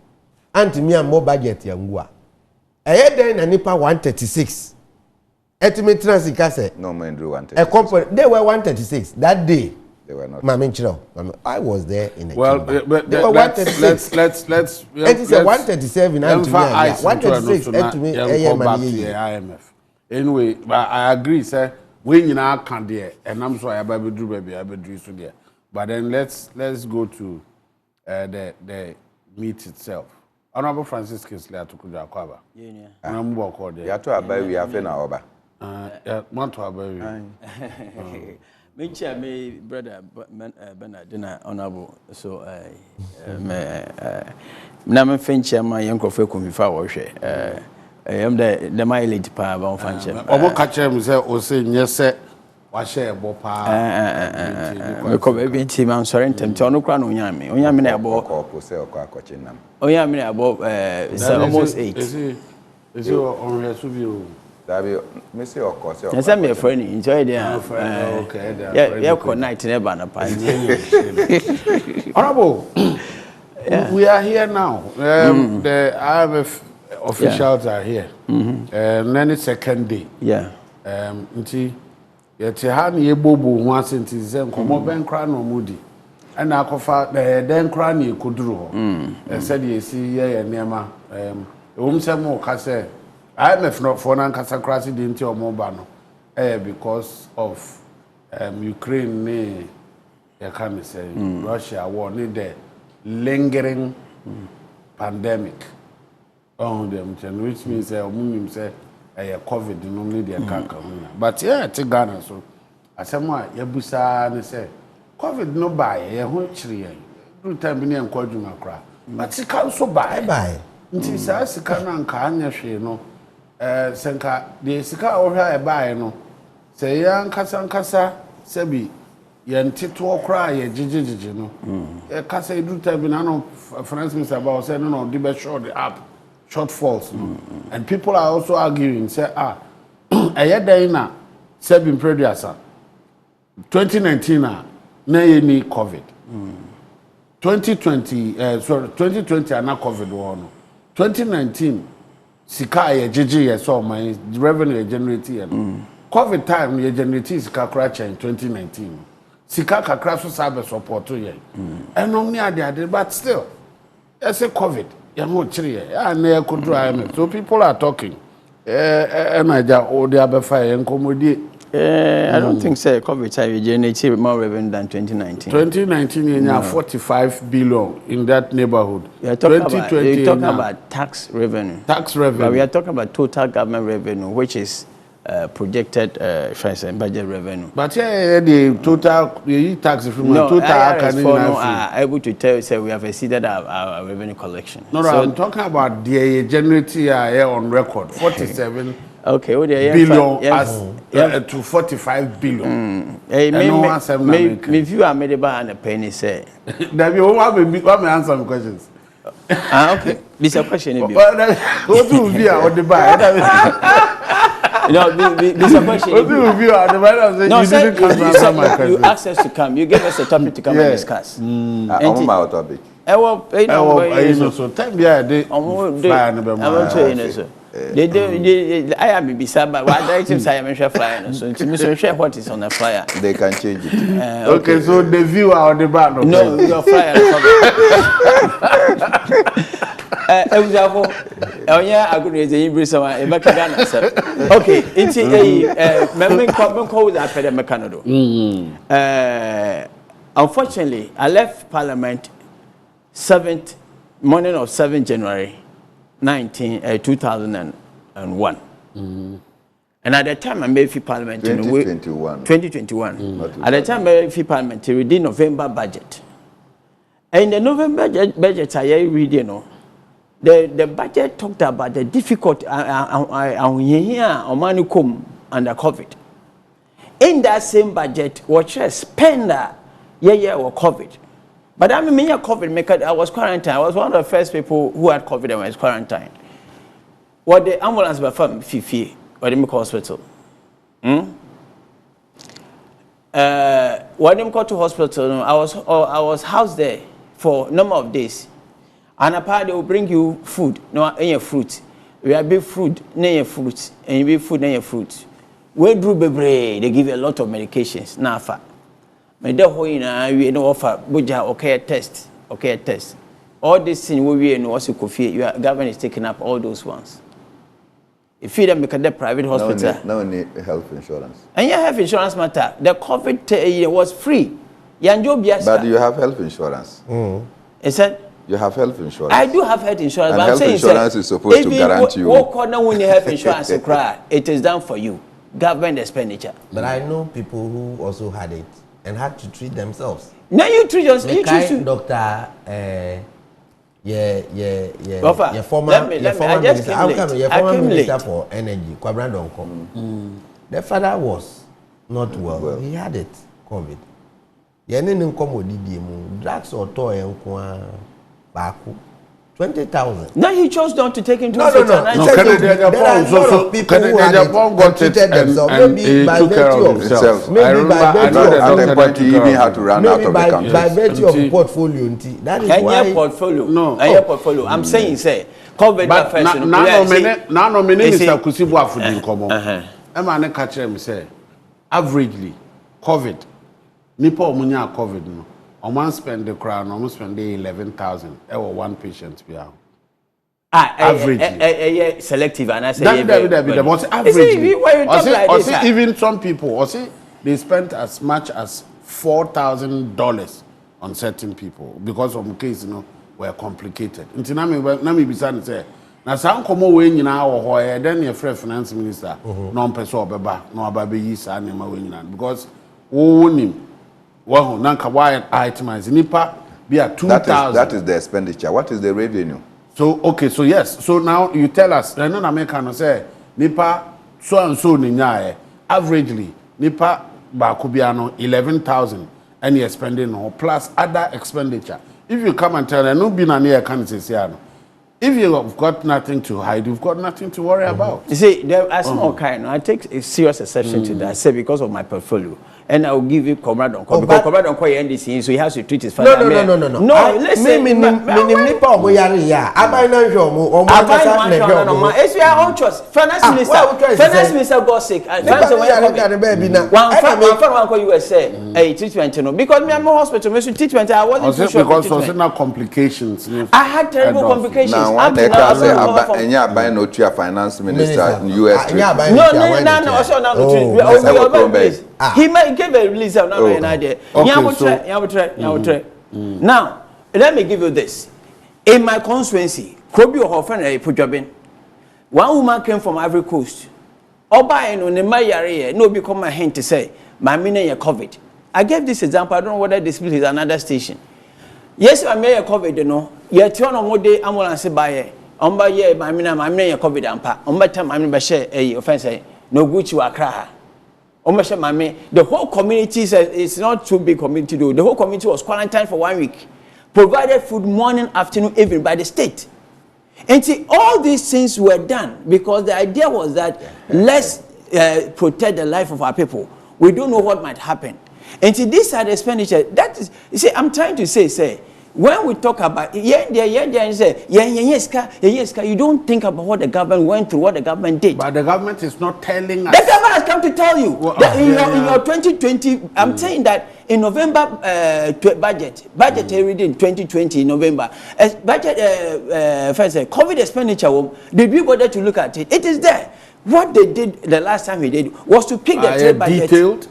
anti me and more budget yangua. Eye den na nipa 136. Ultimate transit say no man do 136. A company they were 136 that day. They were not. I was there in the chamber. But let's it is a 137 and 136 and to me IMF. Anyway, but I agree, sir. We in our candy, and I'm sorry about baby so there. But then let's go to the meet itself. Honorable Francis Kinsley to Kuja Kwaba. Yeah. I'm walk there. You have to abide we have na oba. Want to abide. Me brother Bernard honorable so na me fenche ma yankofo komifa wo hwe am the mileage pa ba fanche obo ka chere me say o say nyese wa share ebo pa me ko be bi nti man sorry ntemte ono kra no onyame na ebo ko say okọ akọche nam onyame na ebo almost 8 is it on resume Dabi me say okọ say okọ yes me friend enjoy there okay yeah ko night never na pa honorable we are here now the IMF officials are here and then it's second day nti yete ha na yebobo ho asenti ze nkomo ben kra no mudi ana akofa den kra na ekoduru ho said yesi ye nema ewumsem o ka say IMF no for nan kasa kra si denti omo ba no because of Ukraine ne ya can say Russia war ne the lingering pandemic on them which means say COVID no need the kaka but yeah te Ghana so asema ya busa ne say COVID no buy ye ho chiri ye do time bi ne enkodwuma kra but sika so buy nti sa sika na nka anya hwe no senka de sika ohwa e buy no say ya nkasa sebi ye ntito kra ye jijijiji no e kasa do time bi na no France minister about say no de be short the app shortfalls and people are also arguing say na seven producer 2019 na ye ni COVID 2020 ana COVID no 2019 sika ye jeje ye so my revenue generate ye COVID time ye generate sika kra in 2019 sika kakra so service support ye and no me ade but still say COVID so people are talking. I don't think so. COVID time generated more revenue than 2019. 2019, 45 billion in that neighborhood. You're talking about tax revenue. Tax revenue. But we are talking about total government revenue, which is projected budget revenue. But the total tax from total are able to tell say we have exceeded our revenue collection. No, so I'm talking about the generating on record 47 billion to 45 billion. Me view I made about a penny say. That you want me answer some questions. Okay. This is a question. What do we on the buy? No, this is a question. No, sir, you asked us to come. You gave us a topic to come and discuss. On my topic. So time they I am beside, but what directions I am flying. So to share what is on the flyer. They can change it. Okay, so the viewer on the back. No, your flyer. Example, I could raise the Hebrew someone, okay, it's a member called that Canada. Unfortunately, I left Parliament 7th morning of 7th January 2001. And at the time I made for Parliament 2021. At the time I made for Parliament the November budget. And in the November budget I read, you know, the budget talked about the difficult under COVID. In that same budget, what you spend or COVID. But I mean, COVID, because I was quarantined. I was one of the first people who had COVID and was quarantined. What the ambulance were from Fifi, or the hospital. When I got to hospital, I was housed there for a number of days. And apart, they will bring you food, no, any fruit. We have big fruit, no fruit, and you be food, no fruit. We do bebre, they give you a lot of medications. Now, my whole we no offer buja okay test. All these things we know also coffee. Your government is taking up all those ones. If you don't make a private hospital, no need health insurance. And your health insurance matter. The COVID was free. But you have health insurance. Is that? You have health insurance. I do have health insurance. And but health insurance is supposed to guarantee you. When you have insurance, it is done for you. Government expenditure. But I know people who also had it and had to treat themselves. Now you treat yourself. You choose to. Doctor, Your former minister for energy, Kwabrandonko. The father was not well. He had it, COVID. Drugs or toy and Baku. 20,000. Now he chose not to take him to hospital. No. There are a lot of people who had it and treated themselves. Maybe by virtue of himself. Maybe by virtue of at the point he even had to run out of the country. By virtue of portfolio. That is why. Portfolio. No. Portfolio. I'm saying, say, COVID first. Now, no, Minister Kusibu Afudin Komo. Emane catcher me say, averagely, COVID. Nipa omunya COVID no. Oman spend the crown, almost spend 11,000. One patient be out. Average. Selective, and I say but average. Even some people, they spent as much as $4,000 on certain people because of case, were complicated. Until Nami Bisan say, now some come away in our then your finance minister, non person beba, no baby yisa and because him. Well, nanka why itemize nipa be at 2,000. That is the expenditure. What is the revenue? So okay, so yes. So now you tell us. Then American say nipa so and so ninya averagely nipa bakubiano 11,000 and you're spending no plus other expenditure. If you come and tell them no be na near can say if you've got nothing to hide, you've got nothing to worry about. You see, there are some kind. I take a serious exception to that. I say because of my portfolio. And I will give you Comrade Onko. Because Comrade Onko is NDC, so he has to treat his father. No. No, listen. It's your own choice. Finance Minister got sick. One USA, a treatment. Because me, I'm a hospital, me treatment. I wasn't too sure. Because there were complications. I had terrible complications. Now, one day I say, and you buy no to finance minister in US. No. He might give a release of an idea. Now, let me give you this. In my constituency, Kobe or friend a Pujabin. One woman came from Ivory Coast. Oba and on the Mayare, no become a hint to say, my meaning COVID. I gave this example. I don't know whether this is another station. Yes, I may have COVID, Yet, turn on what day ambulance by ye, my meaning COVID and pa. On my time, I'm going share a offense, no good you are cry. The whole community says it's not too big community though. The whole community was quarantined for 1 week. Provided food morning, afternoon, evening by the state. And see, all these things were done because the idea was that let's protect the life of our people. We don't know what might happen. And see, these are the expenditure. That is, you see, I'm trying to say, when we talk about you don't think about what the government went through, what the government did. But the government is not telling us. The government has come to tell you that in your 2020, I'm saying that in November budget reading 2020 in November, budget first COVID expenditure, did we bother to look at it? It is there. What they did the last time we did was to pick the trade budget. Detailed?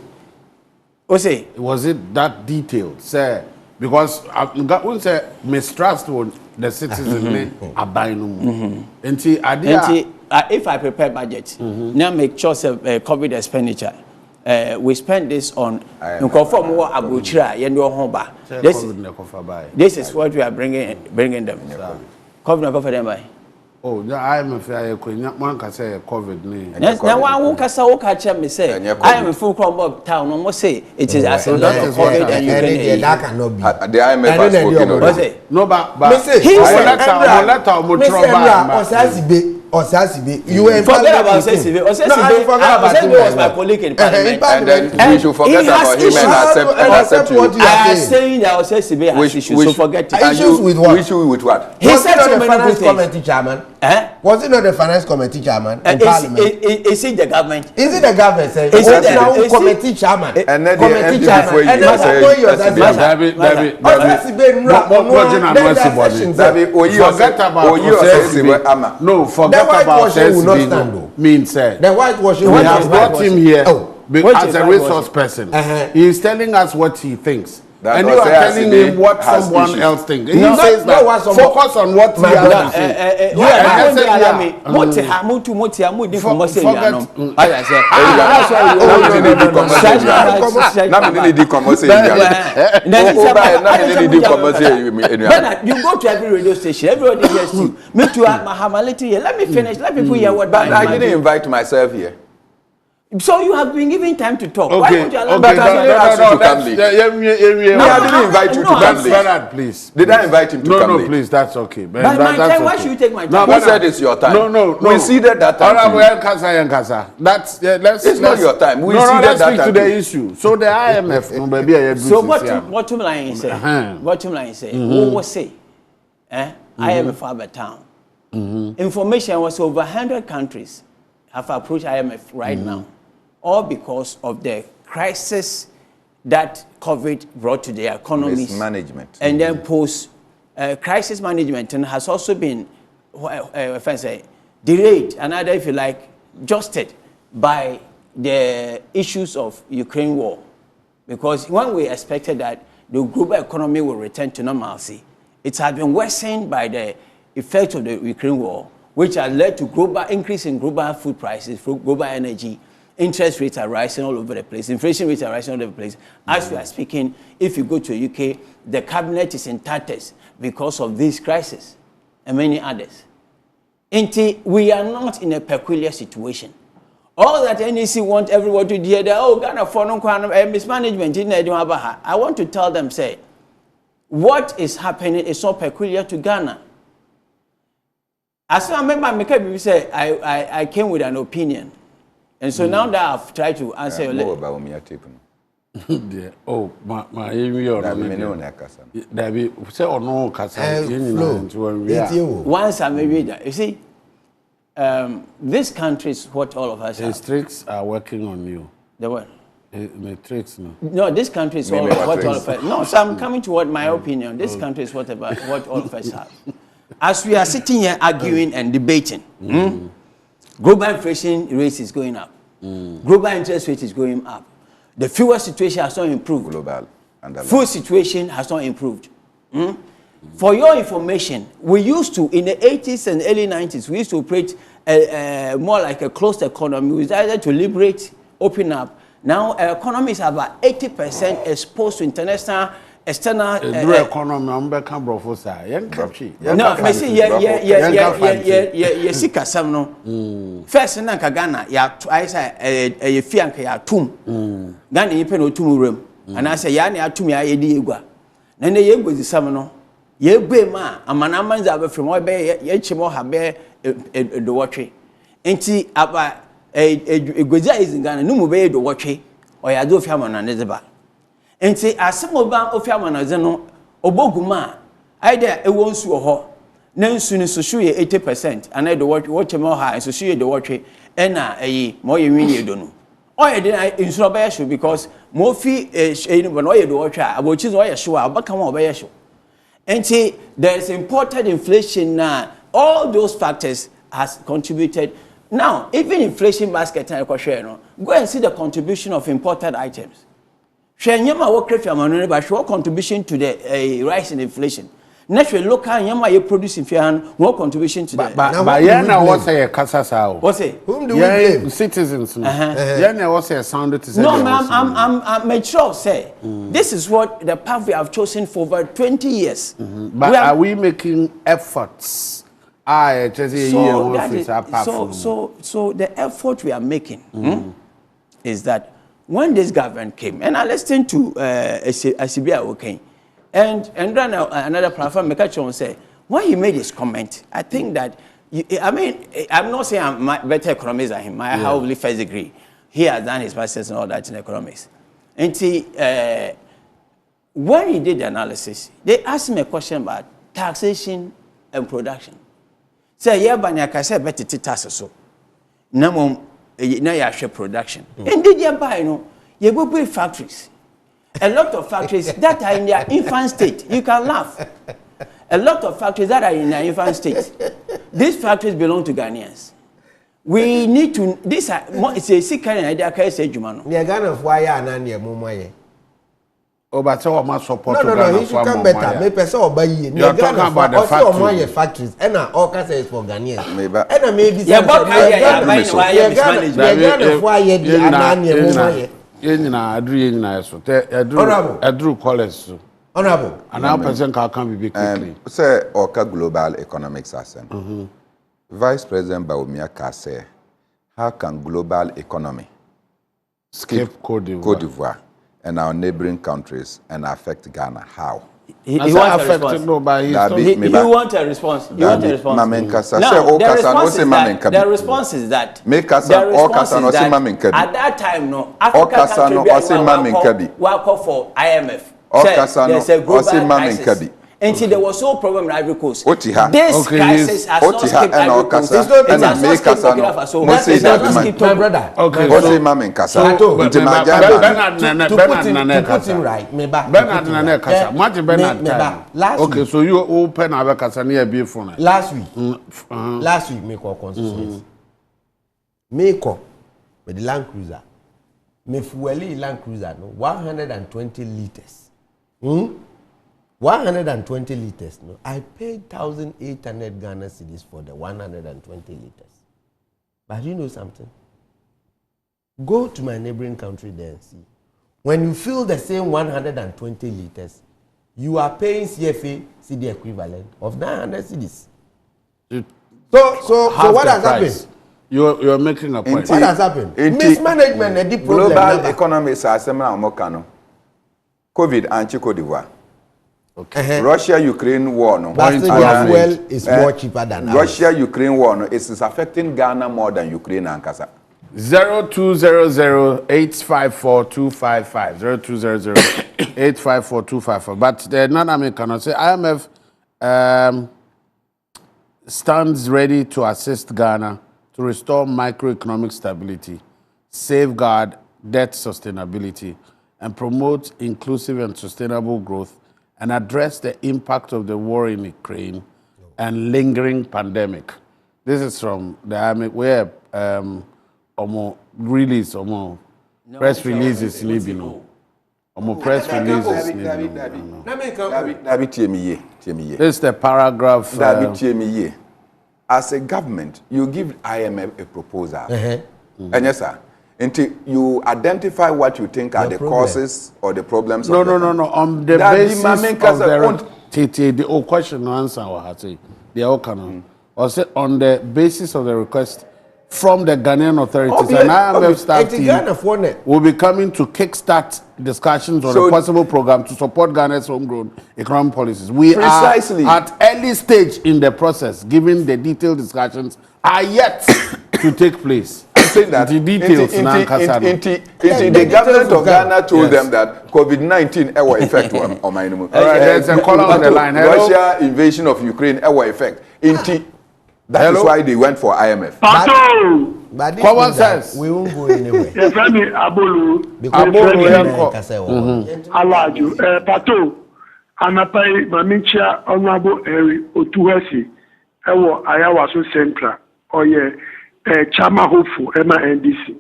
Was it that detailed, sir? Because I say mistrust the citizens are buying. If I prepare budget, now make choice of COVID expenditure. We spend this on this is what we are bringing them. COVID for them by. Oh, the IMF I one can say COVID name. Now one who can say me say I am a full crop town almost say it is as a lot of COVID and Ukraine. That cannot be. The IMF has spoken already. No, but he said you were forget about Sesibe. Sesibe was my colleague in parliament. And then we should forget about him and accept what you you. are I am saying that Sesibe has issues, so forget it. Issues with what? Issue with what? He said so many finance good things. committee chairman. Was it not the finance committee chairman in parliament? Is it the government? Is it the government saying? Is it the committee chairman? And then committee chairman. And then no, forget about Sesibe. Means the whitewashing. We have brought him here as a resource person. He is telling us what he thinks. And you are telling him what someone else thinks. He says that focus on what you are saying. You go to every radio station, everybody hears you. Me too, I have a little here. Let me finish. Let people hear what I didn't invite myself here. So you have been given time to talk. Okay. Why would you allow I didn't invite you to come late. Please. Did I invite him to come late? No, please, that's okay. By my time, why should you take my time? Who said it's your time? No. We ceded that time. That's it's not your time. We let's ceded that speak time to the issue. So the IMF, so bottom line say, who was say, IMF Albert Town. Information was over 100 countries have approached IMF right now. All because of the crisis that COVID brought to the economies. Mismanagement. And then crisis management and has also been delayed, another, if you like, adjusted by the issues of Ukraine war. Because when we expected that the global economy will return to normalcy, it has been worsened by the effects of the Ukraine war, which has led to global increase in global food prices, global energy. Interest rates are rising all over the place. Inflation rates are rising all over the place. As we are speaking, if you go to the UK, the cabinet is in tatters because of this crisis and many others. Until we are not in a peculiar situation. All that NEC want everyone to hear that, oh, Ghana for no mismanagement in the I want to tell them, say, what is happening is so peculiar to Ghana. As I remember, say, I came with an opinion. And so now that I've tried to answer your more about me oh, my once I maybe that. You see, this country is what all of us have. The tricks are working on you. The what? The tricks, no. No, this country is what all of us. No, so I'm coming to what my opinion. This country is what all of us have. As we are sitting here arguing and debating, global inflation rate is going up. Global interest rate is going up. The fuel situation has not improved. Food situation has not improved. For your information, we used to, in the 80s and early 90s, we used to operate more like a closed economy. We decided to liberate, open up. Now, our economy is about 80% exposed to international external economy. I'm back on no, I see, yes, first, in Ghana, I say a fianca, ya tum. Ghana, you pay no tum room. And I say, Yani, I tum ya yegua. Then the yeg was the summoner. Ye be ma, a manamans are from my bay, yechimo have bear the watchy. Ain't he about a goza is in Ghana, no more the watchy, or ya do fiaman and Elizabeth. And say, as some of Fiamana Zeno, Oboguma, either a won't sue her, then soon as so 80%, and I do watch more high, and so she the watch, and a more you mean you don't know. Or I didn't insure by issue because more fee is a when I do watch, I will choose why a show, but come on by issue. And say, there's imported inflation now, all those factors has contributed. Now, even inflation basket, go and see the contribution of imported items. What contribution to the rise in inflation? Naturally, local Yama you produce in Fian, what contribution to that? But Yana was a Casasao. What's it? Whom do we blame? Citizens. Yana was a sounded to say. No, I'm mature. Say this is what the path we have chosen for over 20 years. But are we making efforts So the effort we are making is that when this government came, and I listened to Asibia okay, and then another platform, Mekachi say, when he made his comment, I think that, I'm not saying I'm better economist than him. I have only first degree. He has done his master's and all that in economics. And when he did the analysis, they asked me a question about taxation and production. Say, yeah, but I said better to tax so. No, you share production. And did you buy, you will build factories. A lot of factories that are in their infant state. You can laugh. A lot of factories that are in their infant state. These factories belong to Ghanaians. We need to. This it's a sick kind of idea. Can say Jumano? The Ghana of why and near Mumaye. Oh, but so much support. No, he should come better. Maybe so by you. You're talking about the factories. And all can say is for Ghanaians. Maybe. And maybe. Yeah, but Honorable. And now President can be quickly. Say Oka Global Economics Assembly. Vice President Bawumia say, how can global economy skip Cote d'Ivoire and our neighboring countries and affect Ghana? How? He wants a response. He wants a response. The response is that at that time, no, Africa country work for IMF. There's a global crisis. And there was no problem in Ivory Coast. This crisis has not skipped Ivory Coast. It has not skipped Burkina Faso. It has not skipped my brother. Okay. Okay, so you open our Casania before last week, make our constituency. Make up with the Land Cruiser. Me fueli Land Cruiser no 120 liters. 120 liters. No, I paid 1,800 Ghana cedis for the 120 liters. But you know something? Go to my neighboring country there and see. When you fill the same 120 liters, you are paying CFA CD equivalent of 900 cedis. So what has happened? You're making a point. What has happened? Mismanagement and the problem. Global economics are similar to Mokano. COVID and Cote d'Ivoire. Okay. Russia-Ukraine war no. But fuel is more cheaper than Russia-Ukraine war no. It is affecting Ghana more than Ukraine and Kasa. 0200-854-255. 0200-854-255. But the non-American say IMF stands ready to assist Ghana to restore macroeconomic stability, safeguard debt sustainability, and promote inclusive and sustainable growth, and address the impact of the war in Ukraine and lingering pandemic. This is from the IMF, where release press releases Libino. Press releases This is the paragraph. As a government, you give IMF a proposal. And yes, sir. Until you identify what you think are the causes or the problems. No. On the basis of the question no answer or say the outcome. Or say on the basis of the request from the Ghanaian authorities and IMF staff team will be coming to kickstart discussions on a possible program to support Ghana's homegrown economic policies. We are at early stage in the process, given the detailed discussions are yet to take place. That the details the government of Ghana told them that COVID-19 ever effect on my there's a caller on the line. Russia invasion of Ukraine ever effect. That is why they went for IMF. But common sense. We won't go anywhere. Yes, I mean Abolu. Alaju. Pato. Anapai Mamincha Honorable Eri Otuhesi. Ewo Ayawaso Central. Oye. Chama Hofu, Emma NDC.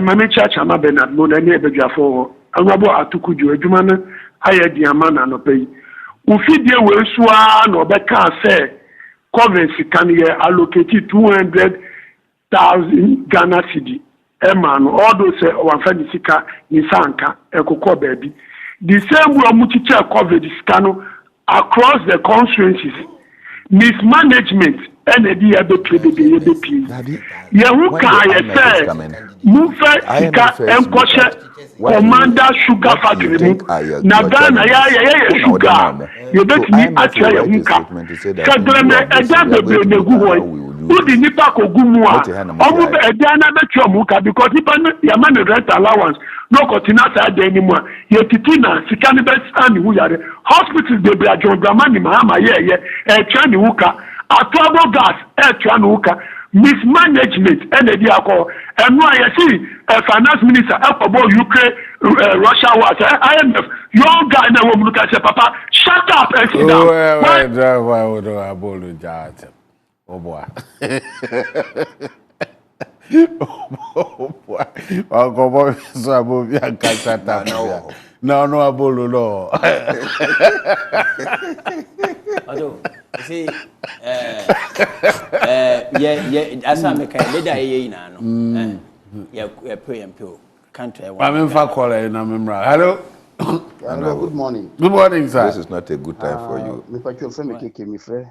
Mamincha Chama Bernard Monani Ebejafo. Honorable Atukuju Ejumana Ayedi Amana no pay. Ufidie Wesua no beka say Coventry can allocate 200,000 Ghana cedi. Emma, all those say one Sika Nisanka Ekoko baby. The same way Muticha covered the scano across the constituencies. mismanagement and the other trade Yahu Kaya said, Mufa Sika and Kosha Commander Sugar Factory. Nagana ya sugar. You bet me at Yahuka. Sagrame Adabe Neguhoy. Who the Nipa Kogumua? Almost a Diana Betromuka because Nipa Yaman rent allowance. No Cotinata anymore. Yetitina, Sikanibet and Huyare. Hospitals de Brajon Gramani Mahama, Chani Huka. Atobo gas, Chanuka. Mismanagement, and the alcohol. And why I see a finance minister up about Ukraine, Russia was IMF. Your guy now will look at your papa. Shut up and sit down. Why would I apologize? Oh boy. Oh boy. I'll go over so above you and catch that. No, abolo no. Although, see, as I make a lady, yeah, pray and pill. Country. I'm in fact calling. Hello. Hello, good morning. Good morning, sir. This is not a good time for you. Me pacho friend me keke me frɛ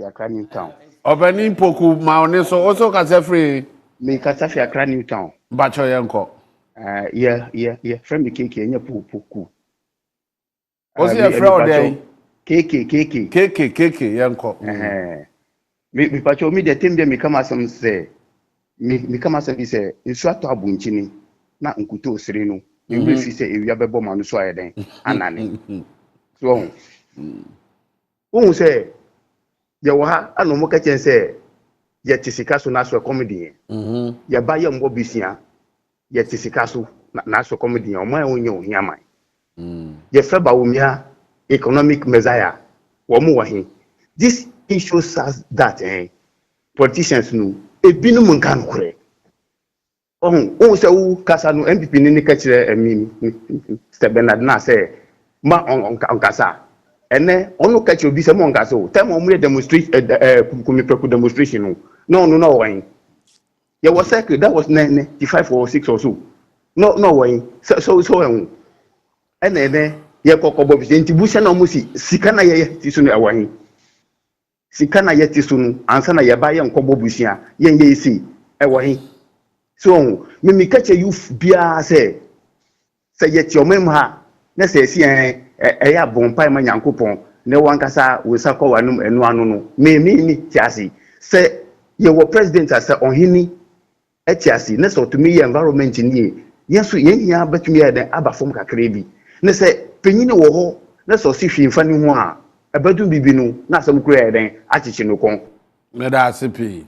Accra New Town. Opening poku maone so also kase free. Me kasa fi Accra New Town. Bacho yenko. Yeah. Friend me keke enya poku. Osi e frɛ o dey. Keke yenko. Me pacho me the team dey me kama some say. Me kama say say nsu ato abunchini na nkuto osiri no. You see say ewia bebo manu so ayeden anane. So who say ye wo ha anomo ka chen say ye tisika so na so comedy ye ba ye mbo bisia ye tisika so na so comedy o ma onye ohia man ye fe ba wumia economic messiah wo mu wahin. This issue says that politicians no ebinu nkan kure o se u kasa no MPP ni ka kire Mr. Bernard na say ma on kasa ene onu ka kire obi se mo on kasa o time o mu demonstration demonstration no why there was cycle that was 95 or 6 or so no why so ene ye kokobo bi ntibusa na mu si sika na ye ti so no awai sika na ye ti so no ansa na ye ba ye nkobo busia ye isi awai. So, me catch a youth bia say yet your mem ha, na say si ya bonpai man yankopon, ne wankasa we sako wanum enu anu no. Me ni tiasi. Say ye were president as on hini etiasi, ne so to me environment ni. Yesu yen ya betumi ya den aba fom kakra bi. Ne say penyini wo ho, ne so si hwe mfa ni ho a, abadum bibi no, na asem kura ya den achichi no kon. Me da sipi.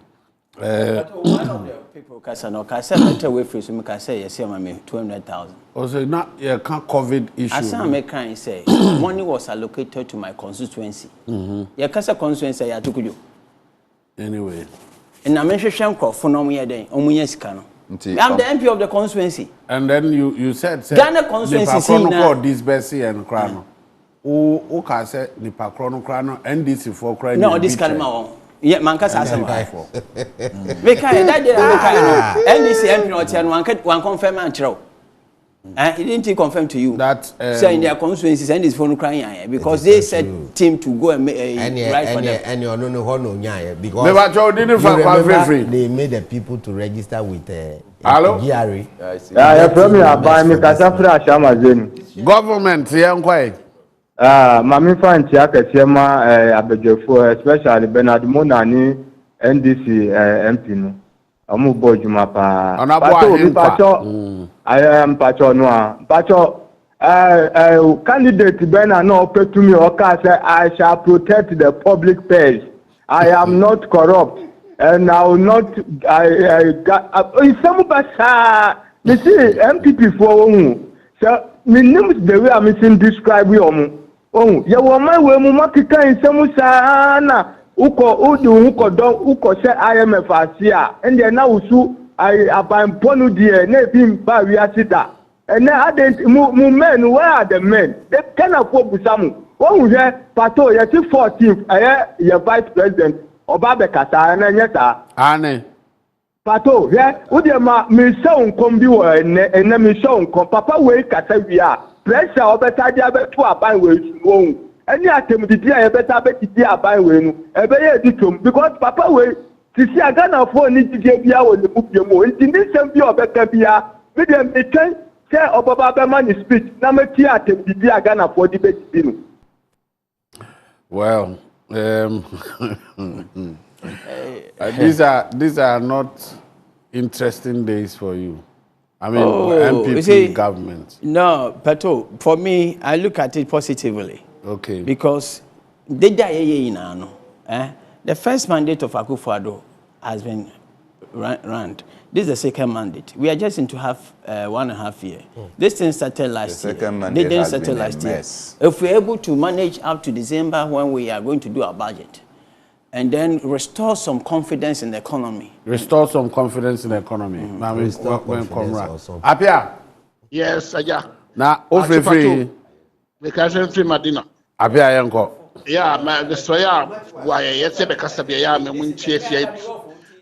People can say better way for some can say yes, 200,000. Also, not yeah, can't COVID issue. As I make kind say, money was allocated to my constituency. Yeah, casa constituency I took you. Anyway, and I mentioned Shanko for no more day, Omuyaskano. I'm the MP of the constituency. And then you said Ghana constituency called this Bessie and Crano. Who can say the Pacrono Crano and this for crying? No, this Kalma. Yeah, man can say for. We can that day NDC MP not and one confirm and throw. He didn't confirm to you that so in their constituencies and this phone crying because they said team to go and make right for them. And you know because they made the people to register with hello? GRE. Yeah, from me buy me kasafra Amazon. Government here Mami fanti aketiema abejefo especially Bernard Monani NDC MP no. Omo bojuma pa. Pacho I am Pacho no. Pacho candidate Bernard no petumi oka say I shall protect the public purse. I am not corrupt and I will not some basa me see MPP for who. So me name the way I'm saying describe you oh, ya woman we mu makika nsemu sana uko say IMF asia and then now so I abamponu die na bi ba wi asida and na adent mu men where are the men they can afford busamu oh he pato ya 14th ya vice president obabe kasa na nyeta ane pato he udi ma me show nkom bi wo ene me show nkom papa we kasa wi a pressure obeta dia beto aban we won any attempt didi a better bet didi aban we no e be ye ditom because papa we sisi agana for ni didi bia wo ne mupie mo nti ni sem bi obeka bia me dem e twen say obaba be man speech na meti attempt didi agana for di bet didi no. Well, these are not interesting days for you. I mean, MPP government. No, Pato, for me, I look at it positively. Okay. Because the first mandate of Akufo-Addo has been run. This is the second mandate. We are just into 1.5 years. This thing started last year. They didn't start last year. If we're able to manage up to December when we are going to do our budget, and then restore some confidence in the economy. Restore some confidence in the economy. Apia. Yes, Aja. Na ofrefre. Because free Madina. Apia yanko. Yeah, the soya why yes be kasa be ya me muntie fie.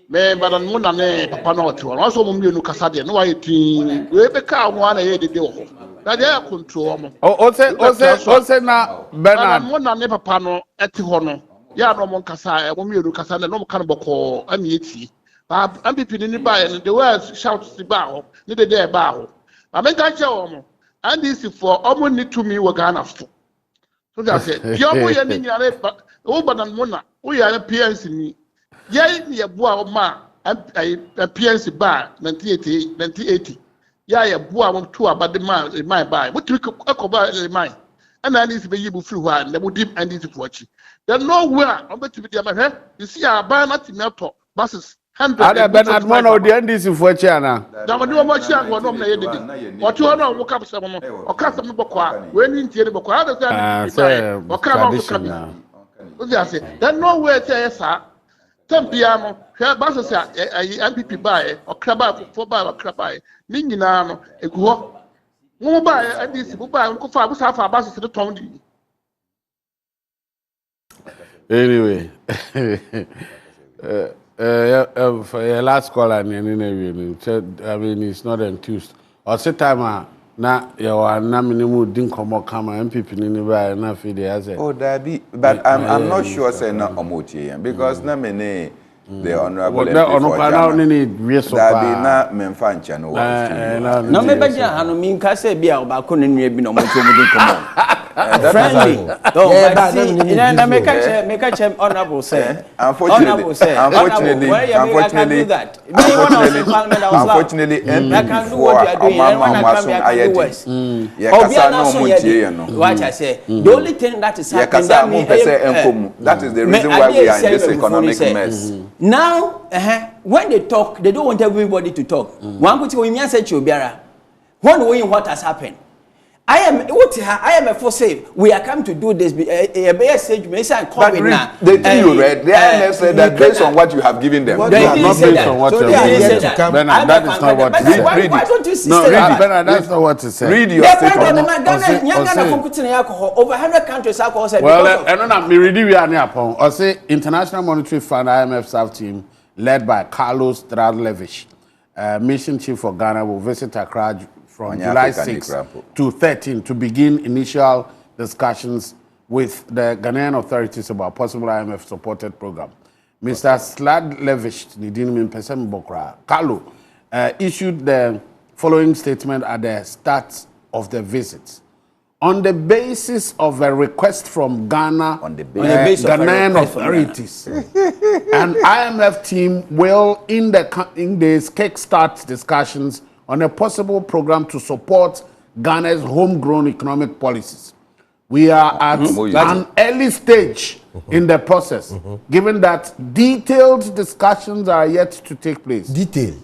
Me badan mu na ne papa na otu. Also mu mienu kasa de no why tin. We be ka mo na ye de wo. Na dey control mo. O say na Bernard. Mu na ne papa no eti ho no. Ya no mon kasa e mo mienu kasa na no mo kan boko ami eti. MPP ni ba the words shout si ba ho. Ni de dey ba ho. Amenga che wo mo. And this for almost need to me we Ghana for. So that's it. Yomo ya ni nyare o banan mona o ya PNC ni. Ye ni ya bua o ma PNC ba 1980. Ya ya bua mo to abade ma my ba. What we akoba my. And I need to be able to feel and we deep and this for chi. There's nowhere on bet to be there. You see our ban at me to buses. Ada Bernard Mono the NDC for China. Na mo do mo chia go no na ye dede. O to no mo ka pese mo no. O ka se mo bokwa. We ni ntie ni bokwa. Ada say o ka mo ka bi. O dia say then no way say esa. Tempia no. Hwe ba so say MPP bae. O kra ba for ba o kra bae. Ni nyina no egu ho. Mo bae NDC mo bae ko fa bu sa fa ba so se de ton di. Anyway. For your last call and I mean it's not enthused. Or say time na your na minimum didn't come or come MPP ni ba na fi dey as. Oh that be but I'm not sure say na omotie because na me ne the honorable that be na memfa ncha no no me be dia hanu mi nka say bia obako ne nua bi na omotie mu din komo. Friendly. No, make a check honorable say. Unfortunately, what I say. The only thing that is happening that is the reason why we are in this economic mess. Now, when they talk, they don't want everybody to talk. One good thing we say Chobiara. One way what has happened. I am a for safe. We are come to do this. But the thing you read, the IMF said that based on what you have given them. They didn't say that. That is not what it said. Why don't you see that? Bernard, that's not what it said. Read your statement. Over 100 countries alcohol said. Well, I don't know. Me read we are near upon. I say International Monetary Fund IMF staff team led by Carlos Stradlevish, mission chief for Ghana, will visit Accra from July 6 to 13 to begin initial discussions with the Ghanaian authorities about possible IMF-supported program. Mr. Stradlevish, Mpensenmpensenmu, Carlo, issued the following statement at the start of the visit. On the basis of a request from Ghana, Ghanaian authorities, an IMF team will, in the kickstart discussions on a possible program to support Ghana's homegrown economic policies. We are at an early stage in the process, given that detailed discussions are yet to take place. Detailed.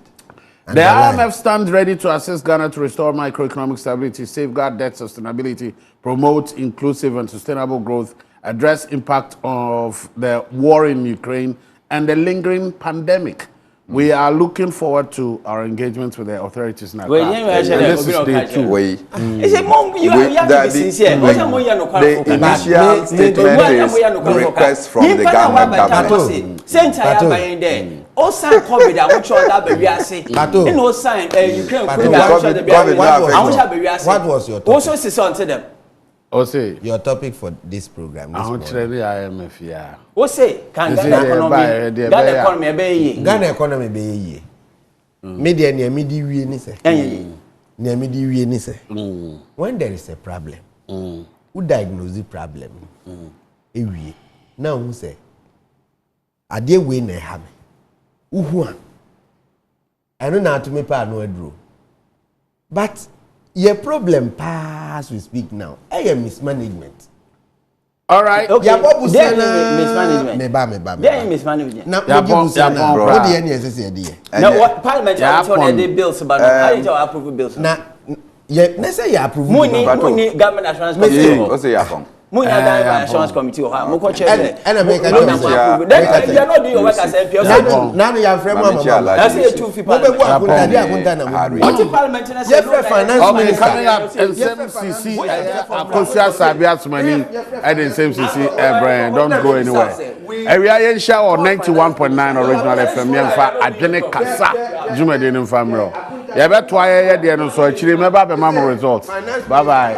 The IMF stands ready to assist Ghana to restore microeconomic stability, safeguard debt sustainability, promote inclusive and sustainable growth, address impact of the war in Ukraine and the lingering pandemic. We are looking forward to our engagement with the authorities now. This is day 2. The initial statement is request from the Ghana government. What was your topic? O say your topic for this program. I want to the IMF yeah. O say can Ghana economy be Ghana economy be ye. Media near midi wie ni se. Near midi wie ni se. When there is a problem, who diagnose the problem? Ewie. Now who say ade we na ha me. Uhu a. I don't know how to me pa no adro. But your problem pass we speak now. I mismanagement. All right. Okay. Ya bobu There sana mismanagement. Meba. There mismanagement. Na bobu sana. bro. What the any say dey? Now what parliament are on the bills about how you approve bills? Na na say you approve. Money government assurance committee. O say ya fon. Money government assurance committee or mo ko chair. And I make a you are not doing your work as MP. Now you have friend mama. I say 250. Mo be go akunta na mo. What the parliament na say finance Okay, coming up in same CC Akosia Sabia Sumani and in same CC Brian, don't go anywhere. Area Yensha or 91.9 original FM Yemfa Adwene Kasa Jumade in Famro. You better try the end so actually remember the mama results. Bye bye.